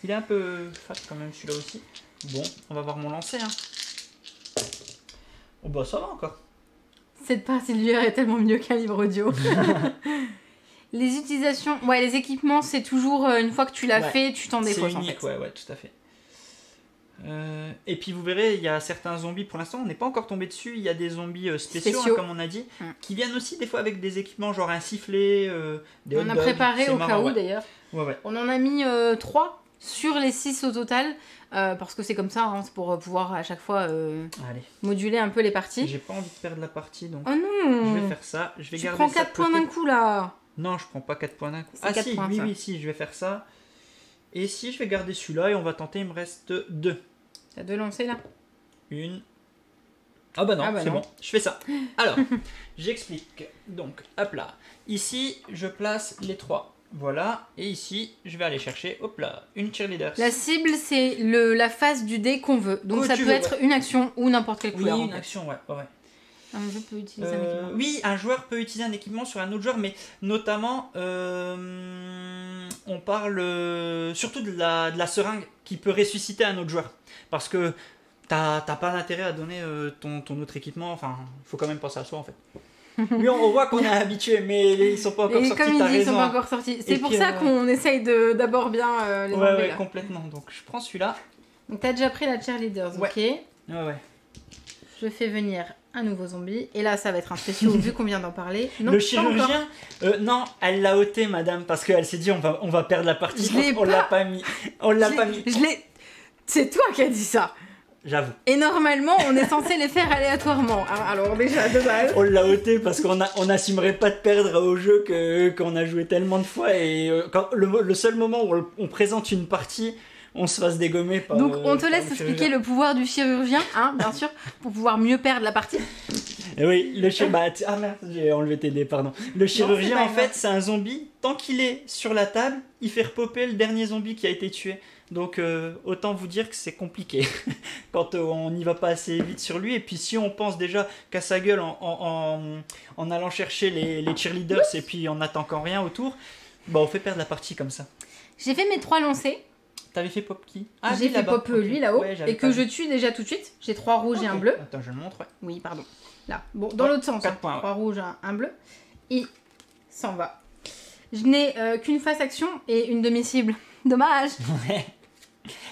S2: il est un peu fat quand même celui-là aussi. Bon, on va voir mon lancer. Hein. Oh bah ça va encore.
S1: Cette partie de lueur est tellement mieux qu'un livre audio. Les utilisations, les équipements, c'est toujours une fois que tu l'as fait, tu t'en défausses.
S2: C'est unique,
S1: en fait.
S2: ouais, tout à fait. Et puis vous verrez, il y a certains zombies, pour l'instant on n'est pas encore tombé dessus, il y a des zombies spéciaux. Hein, comme on a dit, qui viennent aussi des fois avec des équipements genre un sifflet, des
S1: on a préparé au cas où d'ailleurs.
S2: Ouais.
S1: On en a mis 3 sur les 6 au total, parce que c'est comme ça, hein, c'est pour pouvoir à chaque fois moduler un peu les parties.
S2: J'ai pas envie de perdre la partie, donc
S1: oh non,
S2: je vais faire ça. Je vais
S1: tu prends 4 points d'un coup là.
S2: Non, je prends pas 4 points d'un coup. Ah si, points, oui, je vais faire ça. Et si je vais garder celui-là et on va tenter, il me reste 2.
S1: T'as 2 lancers là?
S2: Une. Ah bah non, c'est bon, je fais ça. Alors, j'explique. Donc, hop là. Ici, je place les 3. Voilà. Et ici, je vais aller chercher, hop là, une cheerleader.
S1: La cible, c'est la face du dé qu'on veut. Donc ça peut être une action ou n'importe quelle couleur.
S2: Oui, une action, ouais.
S1: Un jeu peut utiliser un équipement.
S2: Oui, un joueur peut utiliser un équipement sur un autre joueur, mais notamment, on parle surtout de la seringue qui peut ressusciter un autre joueur. Parce que t'as pas d'intérêt à donner ton autre équipement, enfin, il faut quand même penser à soi en fait. Oui, on voit qu'on est habitué, mais ils sont pas encore sortis.
S1: Comme il dit, ils sont pas encore sortis. C'est pour ça qu'on essaye d'abord bien les enlever.
S2: Ouais, complètement. Donc je prends celui-là.
S1: Donc t'as déjà pris la cheerleader, ok.
S2: Ouais.
S1: Je fais venir un nouveau zombie. Et là, ça va être un spécial vu qu'on vient d'en parler. Non,
S2: le chirurgien, non, elle l'a ôté, madame, parce qu'elle s'est dit on va perdre la partie. On l'a pas mis.
S1: C'est toi qui as dit ça.
S2: J'avoue.
S1: Et normalement, on est censé les faire aléatoirement. Alors déjà, de base.
S2: On l'a ôté parce qu'on n'assumerait pas de perdre au jeu qu'on a joué tellement de fois. Et quand le seul moment où on présente une partie, on se fasse dégommer par...
S1: Donc on te laisse expliquer le pouvoir du chirurgien, hein, bien sûr, pour pouvoir mieux perdre la partie.
S2: Et oui, le chirurgien... Ah merde, j'ai enlevé tes dés, pardon. Le chirurgien, en fait, c'est un zombie. Tant qu'il est sur la table, il fait repopper le dernier zombie qui a été tué. Donc autant vous dire que c'est compliqué quand on n'y va pas assez vite sur lui. Et puis si on pense déjà qu'à sa gueule en allant chercher les cheerleaders et puis en n'attendant rien autour, bah on fait perdre la partie comme ça.
S1: J'ai fait mes 3 lancers.
S2: T'avais fait pop qui?
S1: J'ai fait pop lui là-haut, et que je tue déjà tout de suite. J'ai 3 rouges et un bleu.
S2: Attends, je le montre.
S1: Oui, pardon. Là, bon, dans l'autre sens.
S2: 4 points.
S1: 3 rouges, un bleu. Il s'en va. Je n'ai qu'une face action et une demi-cible. Dommage.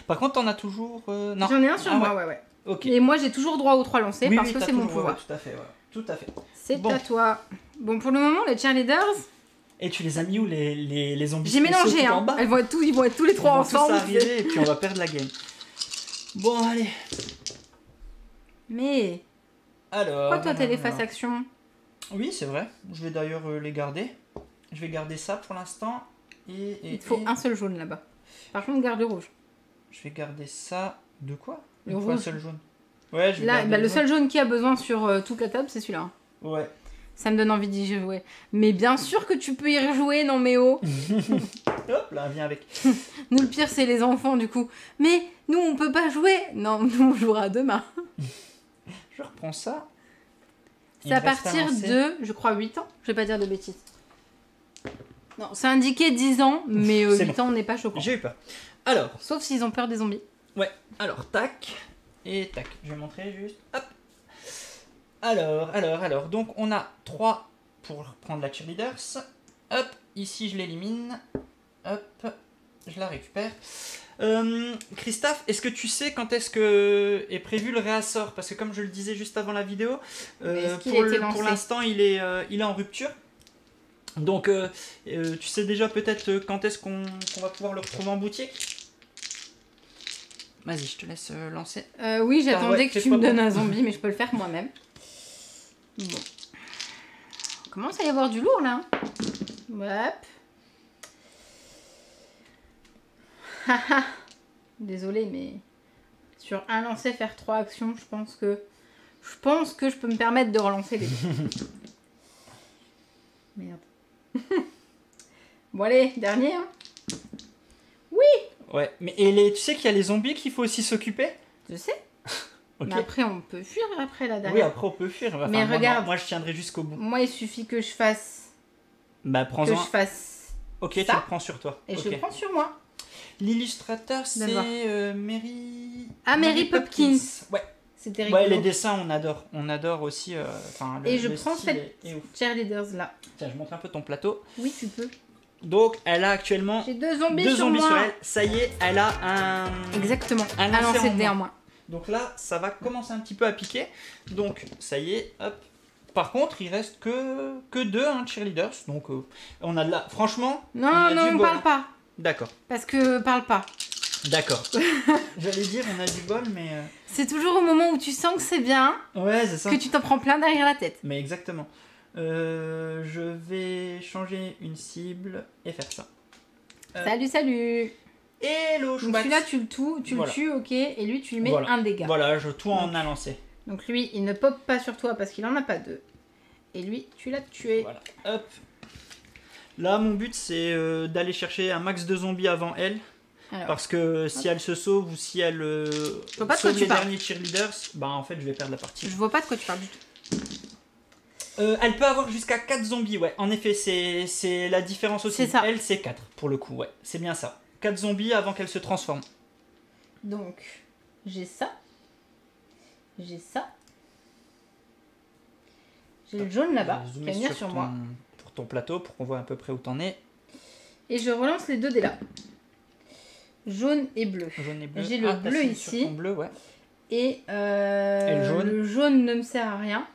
S2: Par contre, t'en as toujours... non.
S1: J'en ai un sur moi, ouais.
S2: Ok.
S1: Et moi, j'ai toujours droit aux 3 lancers parce que c'est mon pouvoir.
S2: Tout à fait, voilà. Tout à fait.
S1: C'est à toi. Bon, pour le moment, les cheerleaders...
S2: Et tu les as mis où les zombies?
S1: J'ai mélangé, hein. Ils vont être tous les 3 ensemble.
S2: Tous arriver et puis on va perdre la game. Bon, allez.
S1: Mais...
S2: Alors...
S1: Pourquoi toi, t'as les face action?
S2: Oui, c'est vrai. Je vais d'ailleurs les garder. Je vais garder ça pour l'instant.
S1: Il te faut un seul jaune là-bas. Par contre, garde le rouge.
S2: Je vais garder ça. De quoi?
S1: Le rouge.
S2: Un seul jaune. Ouais, je vais
S1: là, le seul jaune qui a besoin sur toute la table, c'est celui-là.
S2: Ouais.
S1: Ça me donne envie d'y jouer. Mais bien sûr que tu peux y rejouer, non mais oh.
S2: Hop là, viens avec.
S1: Nous, le pire, c'est les enfants, du coup. Mais nous, on peut pas jouer. Non, nous, on jouera demain.
S2: Je reprends ça.
S1: C'est à partir de, je crois, 8 ans. Je vais pas dire de bêtises. Non, c'est indiqué 10 ans, mais 8 ans, on n'est pas choquant.
S2: J'ai eu peur. Alors.
S1: Sauf s'ils ont peur des zombies.
S2: Ouais, alors, tac. Et tac. Je vais montrer juste. Hop. Alors. Donc, on a 3 pour prendre la cheerleaders. Hop. Ici, je l'élimine. Hop. Je la récupère. Christophe, est-ce que tu sais quand est-ce que est prévu le réassort? Parce que comme je le disais juste avant la vidéo, pour l'instant il est en rupture. Donc tu sais déjà peut-être quand est-ce qu'on va pouvoir le retrouver en boutique? Vas-y, je te laisse lancer.
S1: Oui, j'attendais que tu me donnes un zombie, mais je peux le faire moi-même. Bon. On commence à y avoir du lourd là. Hop. Haha. Désolée, mais sur un lancer, faire 3 actions, je pense que je peux me permettre de relancer les deux. Merde. Bon allez, dernier. Hein. Oui.
S2: Ouais, mais tu sais qu'il y a les zombies qu'il faut aussi s'occuper?
S1: Je sais.
S2: Okay.
S1: Mais après, on peut fuir après là derrière.
S2: Oui, après on peut fuir. Enfin,
S1: mais regarde,
S2: moi je tiendrai jusqu'au bout.
S1: Moi, il suffit que je fasse.
S2: Bah prends-en.
S1: Que je fasse.
S2: Ok,
S1: ça,
S2: tu le prends sur toi.
S1: Et je le prends sur moi.
S2: L'illustrateur, c'est Mary...
S1: Ah, Mary Popkins.
S2: Ouais.
S1: C'était rigolo.
S2: Ouais, les dessins, on adore. On adore aussi...
S1: et je prends cette cheerleaders là.
S2: Tiens, je montre un peu ton plateau.
S1: Oui, tu peux.
S2: Donc, elle a actuellement...
S1: J'ai 2 zombies sur
S2: elle. Ça y est, elle a un...
S1: Exactement. Un lancer de dés en moins.
S2: Donc là, ça va commencer un petit peu à piquer. Donc, ça y est, hop. Par contre, il reste que 2 cheerleaders. Donc, on a de la... Franchement...
S1: Non, on parle pas.
S2: D'accord.
S1: Parce que parle pas.
S2: D'accord. J'allais dire, on a du bol, mais...
S1: C'est toujours au moment où tu sens que c'est bien,
S2: ouais, c'est ça,
S1: que tu t'en prends plein derrière la tête.
S2: Mais exactement. Je vais changer une cible et faire ça.
S1: Salut.
S2: Hello,
S1: donc celui-là, tu le tues, ok, et lui, tu lui mets un dégât.
S2: Voilà, tout en un lancé.
S1: Donc lui, il ne pop pas sur toi parce qu'il en a pas 2. Et lui, tu l'as tué.
S2: Voilà, hop. Là, mon but, c'est d'aller chercher un max de zombies avant elle. Alors, parce que si elle se sauve ou si elle sauve les derniers cheerleaders, bah en fait, je vais perdre la partie.
S1: Je vois pas de quoi tu parles du tout.
S2: Elle peut avoir jusqu'à 4 zombies, ouais. En effet, c'est la différence aussi.
S1: Ça.
S2: Elle, c'est 4 pour le coup, ouais. C'est bien ça. 4 zombies avant qu'elle se transforme.
S1: Donc, j'ai ça. J'ai ça. J'ai le jaune là-bas qui va venir sur moi.
S2: Pour ton plateau, pour qu'on voit à peu près où t'en es.
S1: Et je relance les 2 dés là. Jaune et bleu. J'ai le bleu ici.
S2: Bleu, ouais.
S1: Et le jaune ne me sert à rien.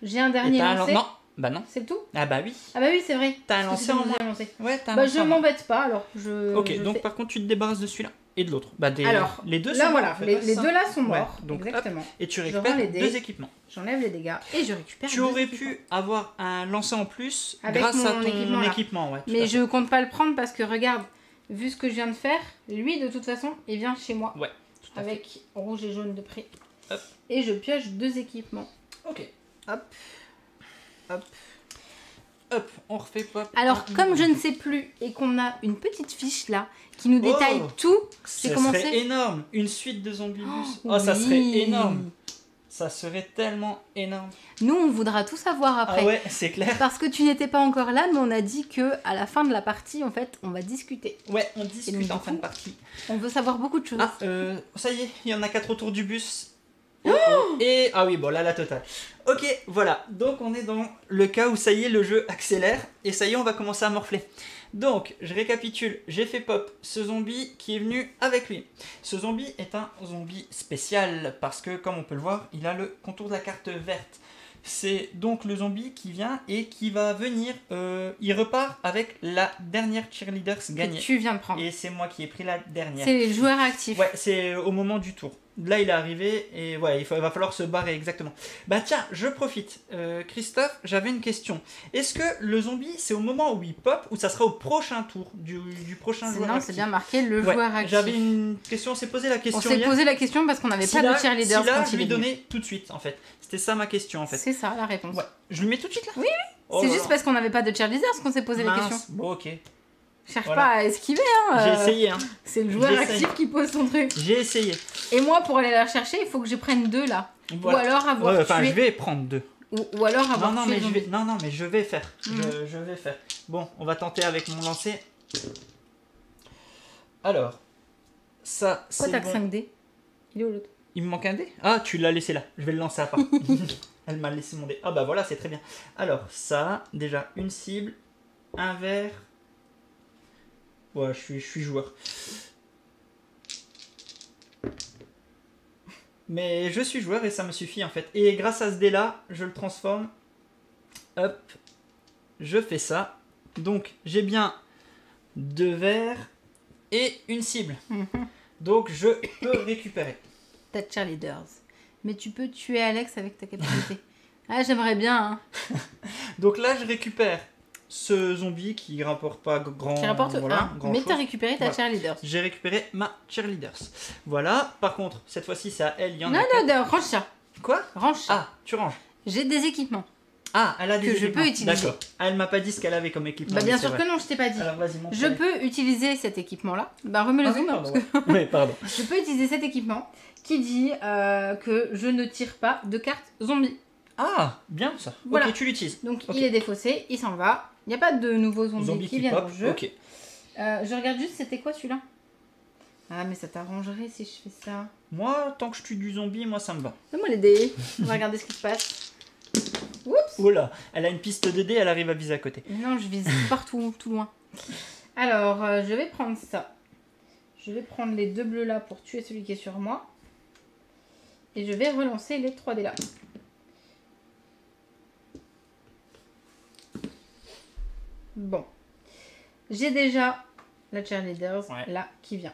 S1: J'ai un dernier lancé.
S2: Non, bah non.
S1: C'est tout?
S2: Ah bah oui.
S1: Ah bah oui, c'est vrai.
S2: T'as un lancé en moins. Ouais, t'as un lancé.
S1: Je m'embête pas alors.
S2: Ok, donc par contre tu te débarrasses de celui-là et de l'autre. Bah
S1: alors,
S2: les deux
S1: là
S2: sont
S1: voilà,
S2: morts.
S1: Les deux là sont morts.
S2: Ouais, donc,
S1: exactement.
S2: Hop, et tu récupères les 2 équipements.
S1: J'enlève les dégâts et je récupère.
S2: Tu aurais pu avoir un lancer en plus
S1: avec
S2: grâce à ton équipement. Ouais,
S1: mais je compte pas le prendre parce que regarde, vu ce que je viens de faire, lui de toute façon il vient chez moi.
S2: Ouais.
S1: Avec rouge et jaune de près.
S2: Hop.
S1: Et je pioche 2 équipements.
S2: Ok.
S1: Hop. Hop.
S2: Hop, on refait pop.
S1: Alors, comme je ne sais plus et qu'on a une petite fiche là qui nous détaille tout,
S2: ça serait énorme. Une suite de Zombibus. Oh, ça serait énorme. Ça serait tellement énorme.
S1: Nous, on voudra tout savoir après.
S2: Ah ouais, c'est clair.
S1: Parce que tu n'étais pas encore là, mais on a dit que à la fin de la partie, en fait, on va discuter.
S2: Ouais, on discute en fin de partie.
S1: On veut savoir beaucoup de choses.
S2: Ah, ça y est, il y en a 4 autour du bus. Et ah oui, bon là la totale. Ok, voilà. Donc on est dans le cas où ça y est, le jeu accélère et ça y est, on va commencer à morfler. Donc, je récapitule, j'ai fait pop ce zombie qui est venu avec lui. Ce zombie est un zombie spécial parce que, comme on peut le voir, il a le contour de la carte verte. C'est donc le zombie qui vient et qui va venir, il repart avec la dernière cheerleaders gagnée.
S1: Tu viens de prendre.
S2: Et c'est moi qui ai pris la dernière.
S1: C'est les joueurs actifs.
S2: Ouais, c'est au moment du tour. Là, il est arrivé et ouais, il va falloir se barrer exactement. Bah tiens, je profite. Christophe, j'avais une question. Est-ce que le zombie, c'est au moment où il pop ou ça sera au prochain tour du prochain joueur
S1: actif? Non, c'est bien marqué le joueur actif.
S2: J'avais une question, on s'est posé la question.
S1: On s'est posé la question parce qu'on n'avait pas de cheerleader.
S2: Si là, je lui donnais tout de suite en fait. C'était ça ma question en fait.
S1: C'est ça la réponse.
S2: Ouais. Je lui mets tout de suite là?
S1: Oui, oui. C'est juste parce qu'on n'avait pas de cheerleader qu'on s'est posé la question.
S2: Bon, ok.
S1: Cherche pas à esquiver, hein.
S2: J'ai essayé, hein.
S1: C'est le joueur actif qui pose son truc.
S2: J'ai essayé.
S1: Et moi, pour aller la chercher, il faut que je prenne 2 là.
S2: Voilà.
S1: Ou alors avoir
S2: tué... je vais prendre 2.
S1: Ou alors avoir
S2: non, mais je vais faire. Je vais faire. Bon, on va tenter avec mon lancer. Alors, ça, c'est
S1: Pourquoi t'as que 5 dés? Il est où l'autre?
S2: Il me manque un dé? Ah, tu l'as laissé là. Je vais le lancer à part. Elle m'a laissé mon dé. Ah bah voilà, c'est très bien. Alors, ça, déjà, une cible, un verre... Ouais, je suis joueur. Mais je suis joueur et ça me suffit en fait. Et grâce à ce dé là, je le transforme. Hop. Je fais ça. Donc j'ai bien 2 verres et une cible. Donc je peux récupérer.
S1: T'as cheerleaders. Mais tu peux tuer Alex avec ta capacité. Ah, j'aimerais bien. Hein.
S2: Donc là, je récupère ce zombie qui rapporte pas grand.
S1: Qui rapporte grand mais t'as récupéré ta cheerleaders.
S2: J'ai récupéré ma cheerleaders. Voilà. Par contre, cette fois-ci, c'est à elle. Il y en a.
S1: Non, range ça.
S2: Quoi?
S1: Range ça.
S2: Ah, tu ranges.
S1: J'ai des équipements.
S2: Ah, elle a des équipements.
S1: Que je peux utiliser.
S2: D'accord. Ah, elle m'a pas dit ce qu'elle avait comme équipement.
S1: Bah bien sûr que non, je t'ai pas dit.
S2: Alors vas-y, montre.
S1: Je peux utiliser cet équipement-là. Bah remets le zoom.
S2: Pardon, que... Oui, pardon.
S1: Je peux utiliser cet équipement qui dit que je ne tire pas de cartes zombies.
S2: Ah, bien ça.
S1: Voilà.
S2: Ok, tu l'utilises.
S1: Donc il est défaussé, il s'en va. Il n'y a pas de nouveaux zombies qui viennent dans le jeu.
S2: Ok.
S1: Je regarde juste, c'était quoi celui-là? Ah, mais ça t'arrangerait si je fais ça.
S2: Moi, tant que je tue du zombie, moi ça me va.
S1: Donne-moi les dés. On va regarder ce qui se passe. Oups.
S2: Oula, elle a une piste de dés, elle arrive à viser à côté.
S1: Non, je vise partout, tout loin. Alors, je vais prendre ça. Je vais prendre les 2 bleus là pour tuer celui qui est sur moi. Et je vais relancer les 3 dés là. Bon. J'ai déjà la cheerleaders là qui vient.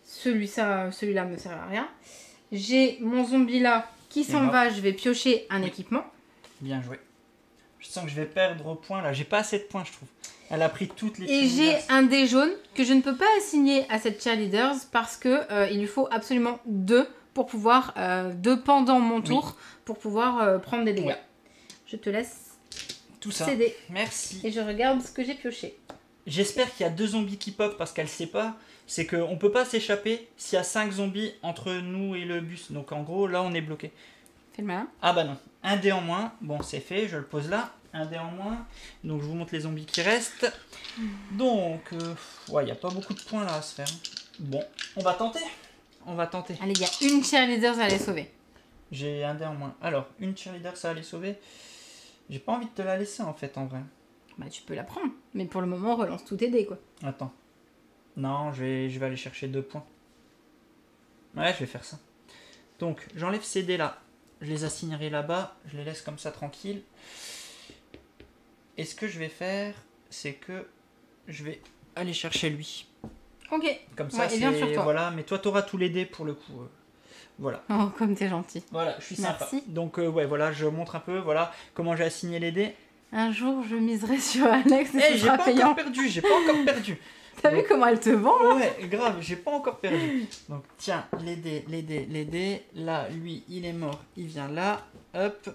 S1: Celui-là me sert à rien. J'ai mon zombie là qui s'en va. Je vais piocher un équipement.
S2: Bien joué. Je sens que je vais perdre au point là. J'ai pas assez de points, je trouve. Elle a pris toutes les
S1: Et j'ai un dé jaune que je ne peux pas assigner à cette cheerleaders parce que il lui faut absolument 2 pour pouvoir 2 pendant mon tour pour pouvoir prendre des dégâts. Ouais. Je te laisse
S2: tout ça.
S1: Céder.
S2: Merci.
S1: Et je regarde ce que j'ai pioché.
S2: J'espère qu'il y a 2 zombies qui pop parce qu'elle sait pas. C'est qu'on peut pas s'échapper s'il y a 5 zombies entre nous et le bus. Donc en gros, là on est bloqué.
S1: Fais le malin.
S2: Ah bah non. Un dé en moins. Bon, c'est fait. Je le pose là. Un dé en moins. Donc je vous montre les zombies qui restent. Donc, ouais, il n'y a pas beaucoup de points là à se faire. Bon, on va tenter. On va tenter.
S1: Allez, il y a une cheerleader à les sauver.
S2: J'ai un dé en moins. Alors, une cheerleader, ça va les sauver. J'ai pas envie de te la laisser en fait, en vrai.
S1: Bah, tu peux la prendre. Mais pour le moment, relance tous tes dés, quoi.
S2: Attends. Non, je vais aller chercher 2 points. Ouais, je vais faire ça. Donc, j'enlève ces dés là. Je les assignerai là-bas. Je les laisse comme ça tranquille. Et ce que je vais faire, c'est que je vais aller chercher lui.
S1: Ok.
S2: Comme ça, c'est... Voilà, mais toi, t'auras tous les dés pour le coup. Voilà.
S1: Oh, comme t'es gentil.
S2: Voilà, je suis sympa.
S1: Merci.
S2: Donc, ouais, voilà, je montre un peu, voilà, comment j'ai assigné les dés.
S1: Un jour, je miserai sur Alex et ce sera payant.
S2: J'ai pas encore perdu.
S1: T'as vu comment elle te vend là?
S2: Ouais, grave, j'ai pas encore perdu. Donc, tiens, les dés. Là, lui, il est mort, il vient là. Hop.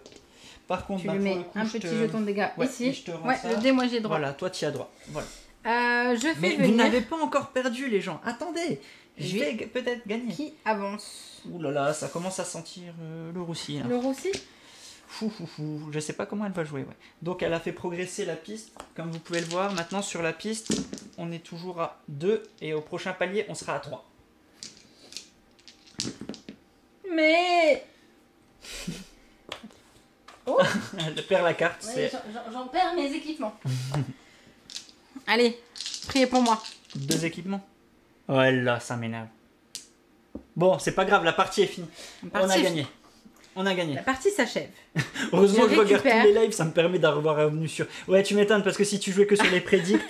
S2: Par contre,
S1: tu lui mets un petit jeton de dégâts ici.
S2: Je te rends ça.
S1: Le dé, moi j'ai droit.
S2: Voilà, toi tu as droit. Voilà.
S1: Mais
S2: vous n'avez pas encore perdu, les gens. Attendez, je vais peut-être gagner.
S1: Qui avance?
S2: Ouh là là, ça commence à sentir le roussi. Là.
S1: Le roussi?
S2: Je sais pas comment elle va jouer. Ouais. Donc elle a fait progresser la piste, comme vous pouvez le voir. Maintenant sur la piste, on est toujours à 2 et au prochain palier, on sera à 3.
S1: Mais...
S2: Oh. Elle perd la carte.
S1: Ouais, j'en perds mes équipements. Allez, priez pour moi.
S2: 2 équipements. Oh là, ça m'énerve. Bon, c'est pas grave, la partie est finie. On a gagné. On a gagné.
S1: La partie s'achève.
S2: Heureusement que je regarde tous les lives, ça me permet d'avoir un revenu sûr. Ouais, tu m'étonnes parce que si tu jouais que sur les prédicts,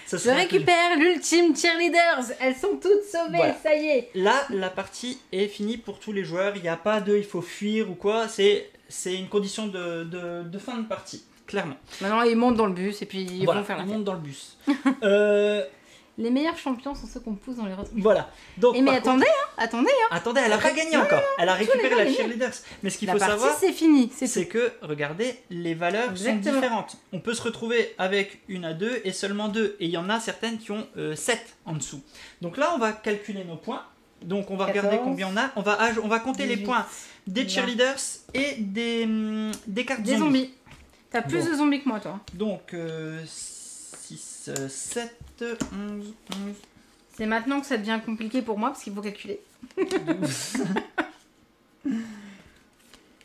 S2: ça
S1: serait. Je récupère l'ultime cheerleaders. Elles sont toutes sauvées, voilà. Ça y est.
S2: Là, la partie est finie pour tous les joueurs. Il n'y a pas de il faut fuir ou quoi. C'est une condition de fin de partie, clairement.
S1: Maintenant, ils montent dans le bus et puis ils vont faire la fête.
S2: Ils montent dans le bus.
S1: Les meilleurs champions sont ceux qu'on pousse dans les retrouvailles.
S2: Voilà. Donc,
S1: mais attendez,
S2: Attendez, elle a pas gagné encore. Elle a récupéré la cheerleaders. Mais ce qu'il faut savoir,
S1: c'est fini.
S2: C'est que, regardez, les valeurs sont différentes. On peut se retrouver avec 1 à 2 et seulement 2. Et il y en a certaines qui ont 7 en dessous. Donc là, on va calculer nos points. Donc on va 14, regarder combien on a. On va compter 18, les points des cheerleaders et des cartes
S1: zombies. T'as plus de zombies que moi, toi.
S2: Donc 6, 7, 11.
S1: C'est maintenant que ça devient compliqué pour moi parce qu'il faut calculer.
S2: 12,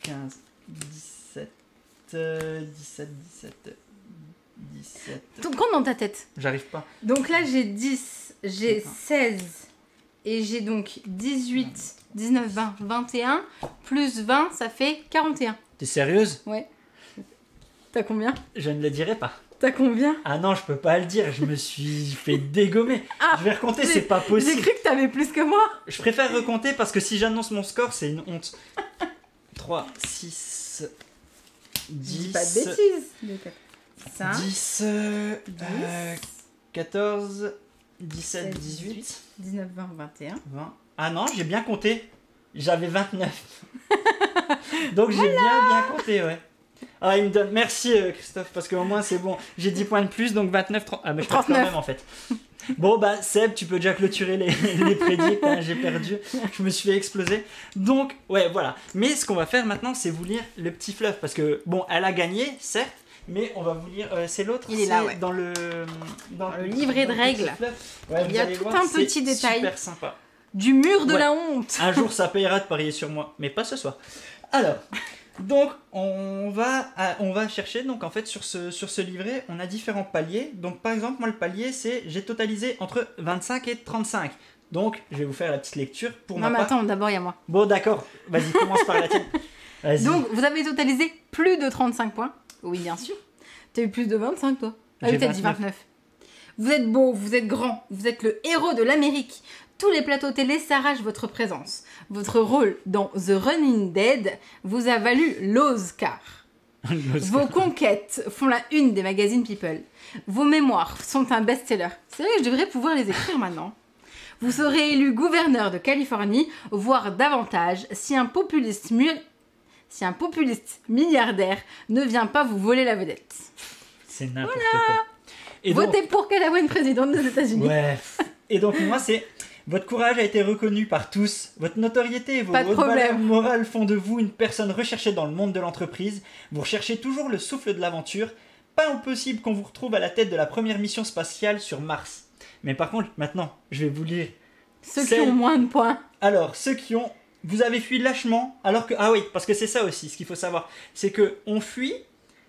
S2: 15, 17, 17.
S1: Tout compte dans ta tête.
S2: J'arrive pas.
S1: Donc là, j'ai 10, j'ai 16 et j'ai donc 18, 19, 20, 21. Plus 20, ça fait 41.
S2: T'es sérieuse?
S1: Ouais. T'as combien?
S2: Je ne le dirai pas.
S1: T'as combien?
S2: Ah non, je peux pas le dire, je me suis fait dégommer. Je vais recompter, c'est pas possible.
S1: J'ai cru que t'avais plus que moi.
S2: Je préfère recompter parce que si j'annonce mon score, c'est une honte. 3, 6, 10...
S1: Dis pas de bêtises. 5,
S2: 10, 14, 17, 18...
S1: 19, 20, 21...
S2: 20... Ah non, j'ai bien compté. J'avais 29. Donc j'ai bien compté, ouais. Ah, il me donne. Merci Christophe, parce qu'au moins c'est bon. J'ai 10 points de plus, donc 29, 30. Ah, mais je perds quand même en fait. Bon, bah Seb, tu peux déjà clôturer les prédicts. Hein, j'ai perdu. Je me suis fait exploser. Donc, ouais, voilà. Mais ce qu'on va faire maintenant, c'est vous lire le petit fluff. Parce que, bon, elle a gagné, certes, mais on va vous lire. C'est l'autre.
S1: Il est là, ouais.
S2: Dans le
S1: livret de règles.
S2: Ouais,
S1: il y a tout un petit détail.
S2: Super sympa.
S1: Du mur de la honte.
S2: Un jour, ça payera de parier sur moi. Mais pas ce soir. Alors. Donc on va chercher, donc en fait sur ce livret on a différents paliers. Donc par exemple moi le palier c'est j'ai totalisé entre 25 et 35. Donc je vais vous faire la petite lecture pour ma part.
S1: Non mais attends, d'abord il y a moi.
S2: Bon d'accord, vas-y commence par la tienne.
S1: Donc vous avez totalisé plus de 35 points. Oui bien sûr. T'as eu plus de 25 toi. Ah oui t'as dit 29. Vous êtes beau, vous êtes grand, vous êtes le héros de l'Amérique. Tous les plateaux télé s'arrachent votre présence. Votre rôle dans The Running Dead vous a valu l'Oscar. Vos conquêtes font la une des magazines People. Vos mémoires sont un best-seller. C'est vrai que je devrais pouvoir les écrire maintenant. Vous serez élu gouverneur de Californie, voire davantage, si un populiste milliardaire ne vient pas vous voler la vedette.
S2: C'est n'importe quoi.
S1: Et votez donc, pour qu'elle ait une présidente des États-Unis.
S2: Ouais. Et donc moi c'est... Votre courage a été reconnu par tous, votre notoriété et vos valeurs morales font de vous une personne recherchée dans le monde de l'entreprise. Vous recherchez toujours le souffle de l'aventure. Pas impossible qu'on vous retrouve à la tête de la première mission spatiale sur Mars. Mais par contre, maintenant, je vais vous lire...
S1: Ceux qui ont moins de points.
S2: Alors, ceux qui ont... Vous avez fui lâchement, alors que... Ah oui, parce que c'est ça aussi, ce qu'il faut savoir. C'est qu'on fuit...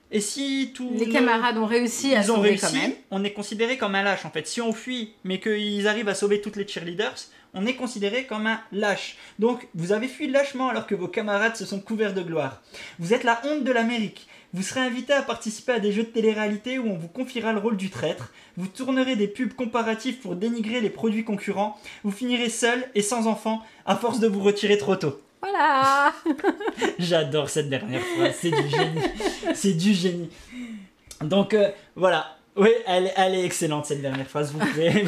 S2: Et si tous
S1: les camarades ont réussi à sauver quand même,
S2: on est considéré comme un lâche en fait. Si on fuit, mais qu'ils arrivent à sauver toutes les cheerleaders, on est considéré comme un lâche. Donc, vous avez fui lâchement alors que vos camarades se sont couverts de gloire. Vous êtes la honte de l'Amérique. Vous serez invité à participer à des jeux de télé-réalité où on vous confiera le rôle du traître. Vous tournerez des pubs comparatifs pour dénigrer les produits concurrents. Vous finirez seul et sans enfant à force de vous retirer trop tôt.
S1: Voilà.
S2: J'adore cette dernière phrase, c'est du génie. C'est du génie. Donc voilà, oui, elle est excellente cette dernière phrase, vous pouvez.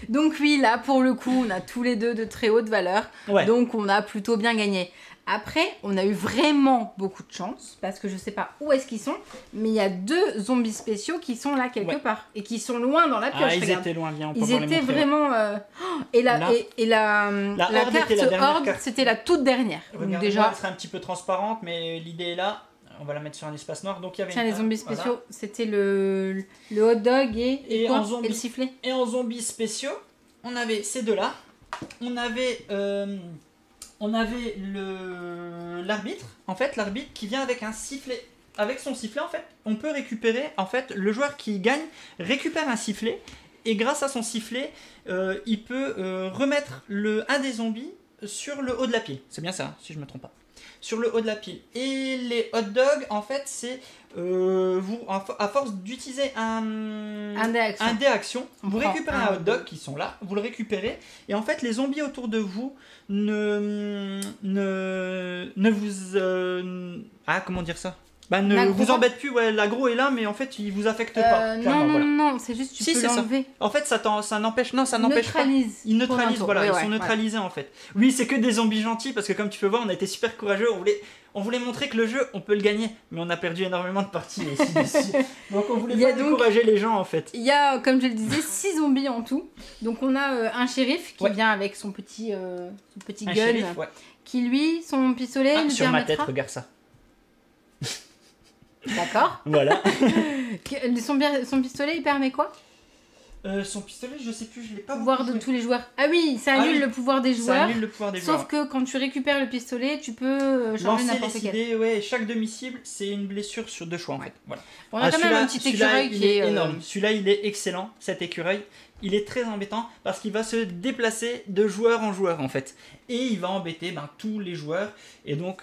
S1: Donc oui, là pour le coup, on a tous les deux de très haute valeur, ouais. Donc on a plutôt bien gagné. Après, on a eu vraiment beaucoup de chance, parce que je sais pas où est-ce qu'ils sont, mais il y a 2 zombies spéciaux qui sont là quelque part, et qui sont loin dans la pioche.
S2: Ah, ils étaient loin, bien, on peut
S1: ils étaient vraiment... Et la carte Horde, c'était la toute dernière. Donc déjà...
S2: Elle serait un petit peu transparente, mais l'idée est là. On va la mettre sur un espace noir. Donc, il y avait
S1: les zombies spéciaux, voilà. C'était le hot dog et le sifflet.
S2: Et en zombies spéciaux, on avait ces deux-là. On avait l'arbitre, en fait, l'arbitre qui vient avec un sifflet. avec son sifflet, en fait, on peut récupérer, en fait, le joueur qui gagne récupère un sifflet, et grâce à son sifflet, il peut remettre un des zombies sur le haut de la pile. C'est bien ça, si je me trompe pas. Sur le haut de la pile. Et les hot dogs, en fait, c'est vous, à force d'utiliser un dé action, vous récupérez un hot dog qui sont là, vous le récupérez, et en fait, les zombies autour de vous ne vous... comment dire ça? Ne vous embête plus, ouais, l'aggro est là, mais en fait il vous affecte pas.
S1: Non, c'est juste tu peux l'enlever.
S2: En fait ça n'empêche pas. Il neutralise, voilà, ils sont neutralisés en fait. Oui, c'est que des zombies gentils parce que comme tu peux voir, on a été super courageux, on voulait montrer que le jeu on peut le gagner, mais on a perdu énormément de parties ici. Donc on voulait pas décourager les gens en fait.
S1: Il y a, comme je le disais, 6 zombies en tout. Donc on a un shérif qui vient avec son petit gun, shérif, qui lui, son pistolet lui
S2: sur
S1: permettra...
S2: ma tête, regarde ça.
S1: D'accord.
S2: Voilà.
S1: Son pistolet, il permet quoi?
S2: Son pistolet, je sais plus, je l'ai pas
S1: pouvoir de tous les joueurs. Ah oui, ça annule le pouvoir des joueurs.
S2: Ça annule le pouvoir des joueurs.
S1: Sauf que quand tu récupères le pistolet, tu peux changer n'importe quel.
S2: Ouais, chaque demi-cible, c'est une blessure sur 2 choix en fait. Voilà.
S1: On a quand même un petit écureuil qui est
S2: énorme. Celui-là, il est excellent, cet écureuil. Il est très embêtant parce qu'il va se déplacer de joueur en joueur en fait. Et il va embêter tous les joueurs. Et donc...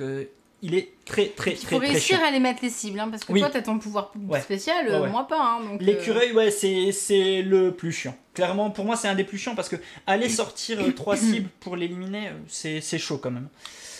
S2: il est très
S1: Il faut réussir à les mettre les cibles, hein, parce que toi, tu as ton pouvoir spécial, moi pas. Hein,
S2: l'écureuil, c'est le plus chiant. Clairement, pour moi, c'est un des plus chiants, parce que aller sortir 3 cibles pour l'éliminer, c'est chaud quand même.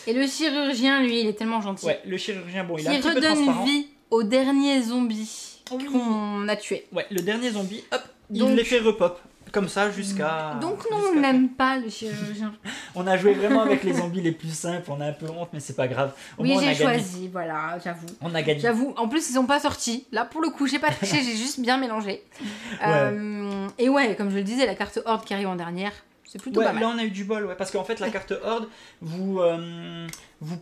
S1: Et le chirurgien, lui, il est tellement gentil.
S2: Ouais, le chirurgien, bon, il est un petit peu
S1: transparent.
S2: transparent.
S1: Qui redonne vie au dernier zombie qu'on a tué.
S2: Ouais, le dernier zombie, hop, il les fait repop. Comme ça jusqu'à...
S1: Donc non, on n'aime pas le chirurgien.
S2: On a joué vraiment avec les zombies les plus simples, on a un peu honte, mais c'est pas grave.
S1: J'ai choisi, voilà, j'avoue.
S2: On a gagné.
S1: J'avoue, en plus ils sont pas sortis. Là pour le coup, j'ai pas triché, j'ai juste bien mélangé. Et comme je le disais, la carte Horde qui arrive en dernière, c'est plutôt pas mal.
S2: Là on a eu du bol, parce qu'en fait la carte Horde, vous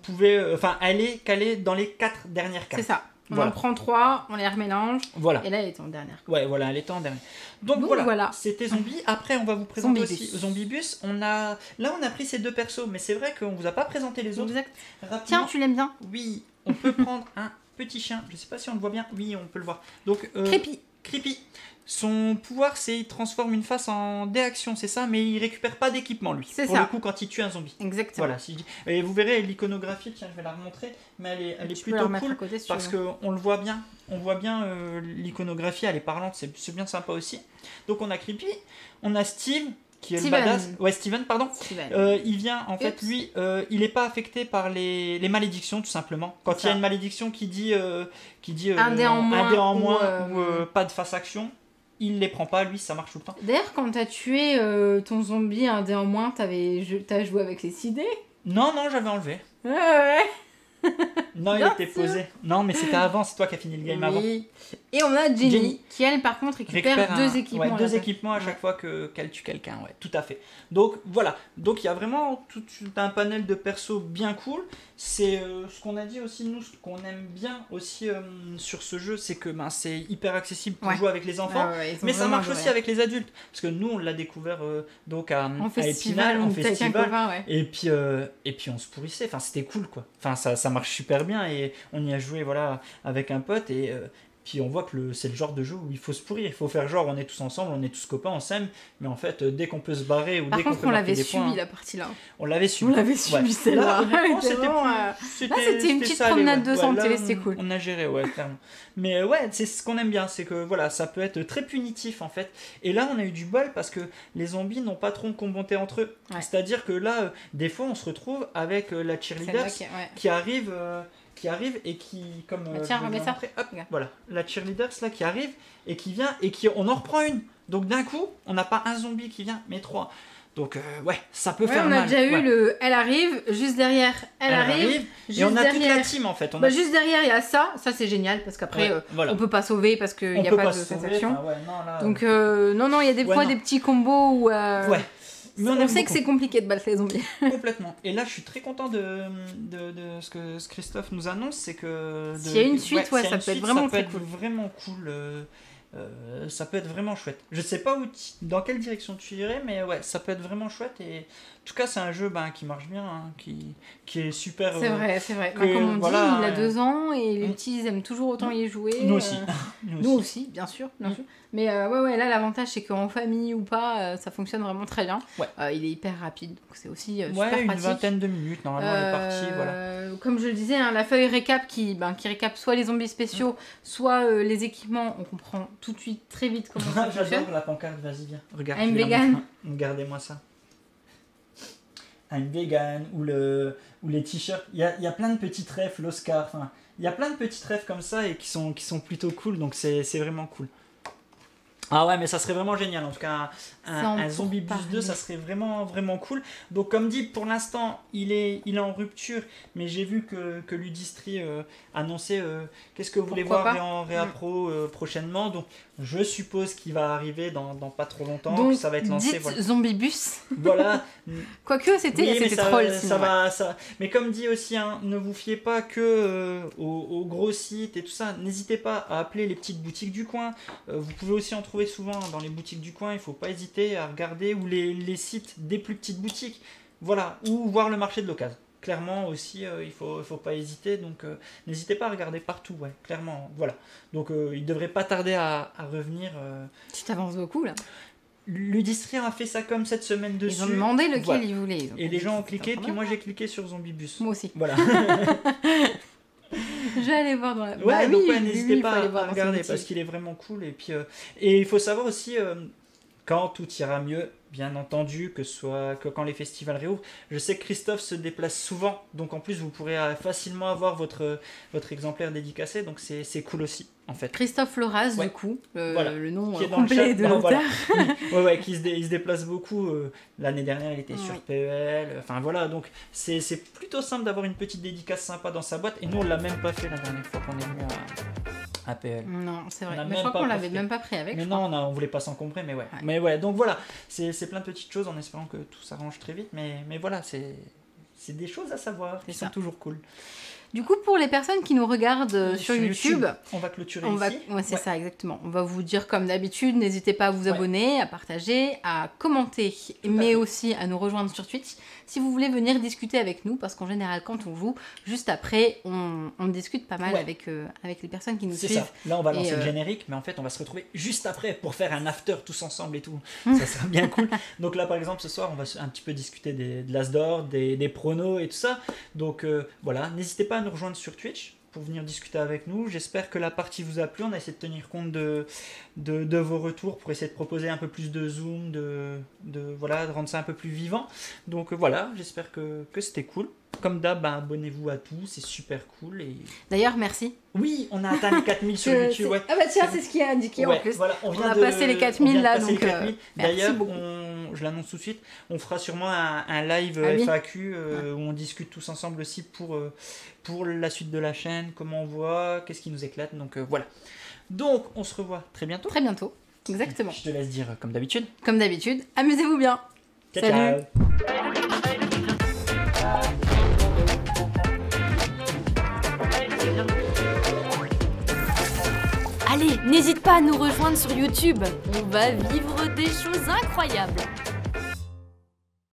S2: pouvez... elle est calée dans les 4 dernières cartes.
S1: C'est ça. On en prend 3, on les remélange.
S2: Voilà.
S1: Et là, elle est en dernière.
S2: Ouais, voilà, elle est en dernière. Donc voilà. C'était Zombie. Après, on va vous présenter aussi Zombiebus. Là, on a pris ces 2 persos, mais c'est vrai qu'on vous a pas présenté les autres.
S1: Exact. Tiens, tu l'aimes bien?
S2: Oui, on peut prendre un petit chien. Je sais pas si on le voit bien. Oui, on peut le voir. Donc, Creepy. Son pouvoir, c'est il transforme une face en dé-action, c'est ça, mais il récupère pas d'équipement lui.
S1: C'est
S2: pour
S1: ça.
S2: Le coup, quand il tue un zombie.
S1: Exactement.
S2: Voilà. Et vous verrez l'iconographie. Tiens, je vais la remontrer, mais elle est plutôt cool parce que on le voit bien. On voit bien l'iconographie, elle est parlante, c'est bien sympa aussi. Donc on a Creepy, on a Steve qui est le badass. Ouais, Steven, pardon. Il vient, en fait, lui, il n'est pas affecté par les malédictions, tout simplement. Quand il y a une malédiction qui dit
S1: un dé en moins
S2: ou pas de face action, il les prend pas, lui, ça marche tout le temps.
S1: D'ailleurs, quand t'as tué ton zombie un dé en moins, t'as joué avec les 6 dés?
S2: Non, j'avais enlevé.
S1: Ouais.
S2: Non, il était posé. Non, mais c'était avant, c'est toi qui as fini le game avant.
S1: Et on a Jenny, qui elle par contre récupère 2 équipements.
S2: Ouais, 2 équipements à chaque fois qu'elle tue quelqu'un, tout à fait. Donc voilà, donc il y a vraiment tout un panel de persos bien cool. C'est ce qu'on a dit aussi, nous, ce qu'on aime bien aussi sur ce jeu, c'est que c'est hyper accessible pour jouer avec les enfants, mais ça marche aussi avec les adultes. Parce que nous, on l'a découvert donc à
S1: festival,
S2: Épinal, en festival, et puis on se pourrissait, enfin c'était cool quoi. Enfin ça marche super bien et on y a joué avec un pote et puis on voit que c'est le genre de jeu où il faut se pourrir, il faut faire genre on est tous ensemble, on est tous copains, on s'aime, mais en fait dès qu'on peut se barrer ou dès qu'on peut marquer des points...
S1: on l'avait subi la partie là.
S2: On l'avait subi
S1: celle-là. C'était une petite promenade de santé, c'était cool.
S2: On a géré, clairement. Mais c'est ce qu'on aime bien, c'est que ça peut être très punitif en fait. Et là on a eu du bol parce que les zombies n'ont pas trop combattu entre eux. C'est-à-dire que là, des fois on se retrouve avec la cheerleader qui arrive et qui
S1: tiens, remets ça.
S2: Voilà, la cheerleader là qui arrive et qui vient et on en reprend une. Donc d'un coup, on n'a pas un zombie qui vient, mais 3. Donc ça peut faire mal.
S1: On a déjà eu elle arrive, juste derrière, elle arrive
S2: et on a toute la team en fait.
S1: Juste derrière, il y a ça c'est génial parce qu'après on peut pas sauver parce qu'il n'y a pas de sensation. Donc non, il y a des fois des petits combos où mais on sait que c'est compliqué de battre les zombies.
S2: Complètement. Et là, je suis très content de ce que Christophe nous annonce, c'est que...
S1: S'il y a une suite, ça peut être vraiment très cool.
S2: vraiment cool. ça peut être vraiment chouette. Je sais pas dans quelle direction tu irais, mais ouais, ça peut être vraiment chouette. Et en tout cas, c'est un jeu qui marche bien, hein, qui est super.
S1: C'est vrai, c'est vrai. Comme on dit, il a 2 ans et les petits ils aiment toujours autant y jouer.
S2: Nous aussi.
S1: Nous aussi, bien sûr. Mais ouais, là, l'avantage, c'est qu'en famille ou pas, ça fonctionne vraiment très bien.
S2: Ouais.
S1: Il est hyper rapide, donc c'est aussi super
S2: pratique.
S1: pratique.
S2: Une 20aine de minutes, normalement, les parties, voilà.
S1: Comme je le disais, hein, la feuille récap qui récap soit les zombies spéciaux, soit les équipements, on comprend tout de suite, très vite comment ça fonctionne.
S2: J'adore la pancarte, vas-y, viens. Regarde.
S1: I'm vegan.
S2: Regardez-moi ça. I'm vegan, ou les t-shirts. Il y a plein de petits trèfles, l'Oscar, enfin, il y a plein de petits trèfles comme ça et qui sont plutôt cool, donc c'est vraiment cool. Ah ouais, mais ça serait vraiment génial. En tout cas, un Zombie Bus 2, ça serait vraiment, vraiment cool. Donc, comme dit, pour l'instant, il est en rupture. Mais j'ai vu que Ludistri annonçait qu'est-ce que vous voulez voir en Réa Pro prochainement. Donc, je suppose qu'il va arriver dans pas trop longtemps.
S1: Donc,
S2: que ça va être lancé.
S1: Voilà. Zombie Bus.
S2: Voilà.
S1: Quoique, c'était troll.
S2: Mais comme dit aussi, hein, ne vous fiez pas que aux gros sites et tout ça. N'hésitez pas à appeler les petites boutiques du coin. Vous pouvez aussi en trouver souvent dans les boutiques du coin. Il ne faut pas hésiter à regarder, ou les sites des plus petites boutiques. Voilà. Ou voir le marché de l'occasion. Clairement aussi, il faut pas hésiter. Donc, n'hésitez pas à regarder partout. Ouais, clairement. Voilà. Donc, il ne devrait pas tarder à revenir.
S1: Tu t'avances beaucoup là.
S2: Ludistri a fait ça comme cette semaine dessus.
S1: Ils ont demandé lequel ils voulaient.
S2: Et les gens ont cliqué, puis moi j'ai cliqué sur Zombie Bus.
S1: Moi aussi.
S2: Voilà.
S1: Je vais aller voir dans la...
S2: Ouais, donc n'hésitez pas à regarder parce qu'il est vraiment cool. Et puis et il faut savoir aussi quand tout ira mieux, bien entendu, que quand les festivals réouvrent. Je sais que Christophe se déplace souvent, donc en plus vous pourrez facilement avoir votre exemplaire dédicacé, donc c'est cool aussi en fait.
S1: Christophe Loraz, du coup,
S2: voilà.
S1: le nom complet de l'auteur.
S2: Voilà. Ouais, il se déplace beaucoup. L'année dernière, il était sur PEL. Enfin voilà, donc c'est plutôt simple d'avoir une petite dédicace sympa dans sa boîte. Et nous, on l'a même pas fait la dernière fois qu'on est venu à PEL.
S1: Non, c'est vrai. Mais je crois qu'on l'avait même pas pris avec.
S2: Mais non, on voulait pas s'encombrer, mais ouais. Mais ouais, donc voilà, c'est plein de petites choses en espérant que tout s'arrange très vite. Mais voilà, c'est des choses à savoir qui sont toujours cool.
S1: Du coup, pour les personnes qui nous regardent sur YouTube,
S2: on va clôturer ici.
S1: C'est ça, exactement. On va vous dire comme d'habitude, n'hésitez pas à vous abonner, à partager, à commenter, mais aussi à nous rejoindre sur Twitch si vous voulez venir discuter avec nous, parce qu'en général, quand on joue, juste après, on discute pas mal avec les personnes qui nous suivent.
S2: C'est ça. Là, on va lancer le générique, mais en fait, on va se retrouver juste après pour faire un after tous ensemble et tout. Ça sera bien cool. Donc là, par exemple, ce soir, on va un petit peu discuter de l'As d'or, des pronos et tout ça. Donc voilà, n'hésitez pas à nous rejoindre sur Twitch pour venir discuter avec nous. J'espère que la partie vous a plu. On a essayé de tenir compte de vos retours pour essayer de proposer un peu plus de zoom, de rendre ça un peu plus vivant. Donc voilà, j'espère que c'était cool. Comme d'hab, abonnez-vous à tout, c'est super cool. Et...
S1: D'ailleurs, merci.
S2: Oui, on a atteint les 4000 sur YouTube. Ouais.
S1: Ah bah tiens, c'est ce qui est indiqué en plus.
S2: Voilà, on
S1: a passé les 4000 là, donc
S2: d'ailleurs, je l'annonce tout de suite, on fera sûrement un live FAQ où on discute tous ensemble aussi pour la suite de la chaîne, comment on voit, qu'est-ce qui nous éclate. Donc voilà. Donc on se revoit très bientôt.
S1: Très bientôt, exactement.
S2: Je te laisse dire comme d'habitude.
S1: Comme d'habitude, amusez-vous bien.
S2: Ciao,
S1: salut.
S2: Ciao.
S3: Allez, n'hésite pas à nous rejoindre sur YouTube. On va vivre des choses incroyables.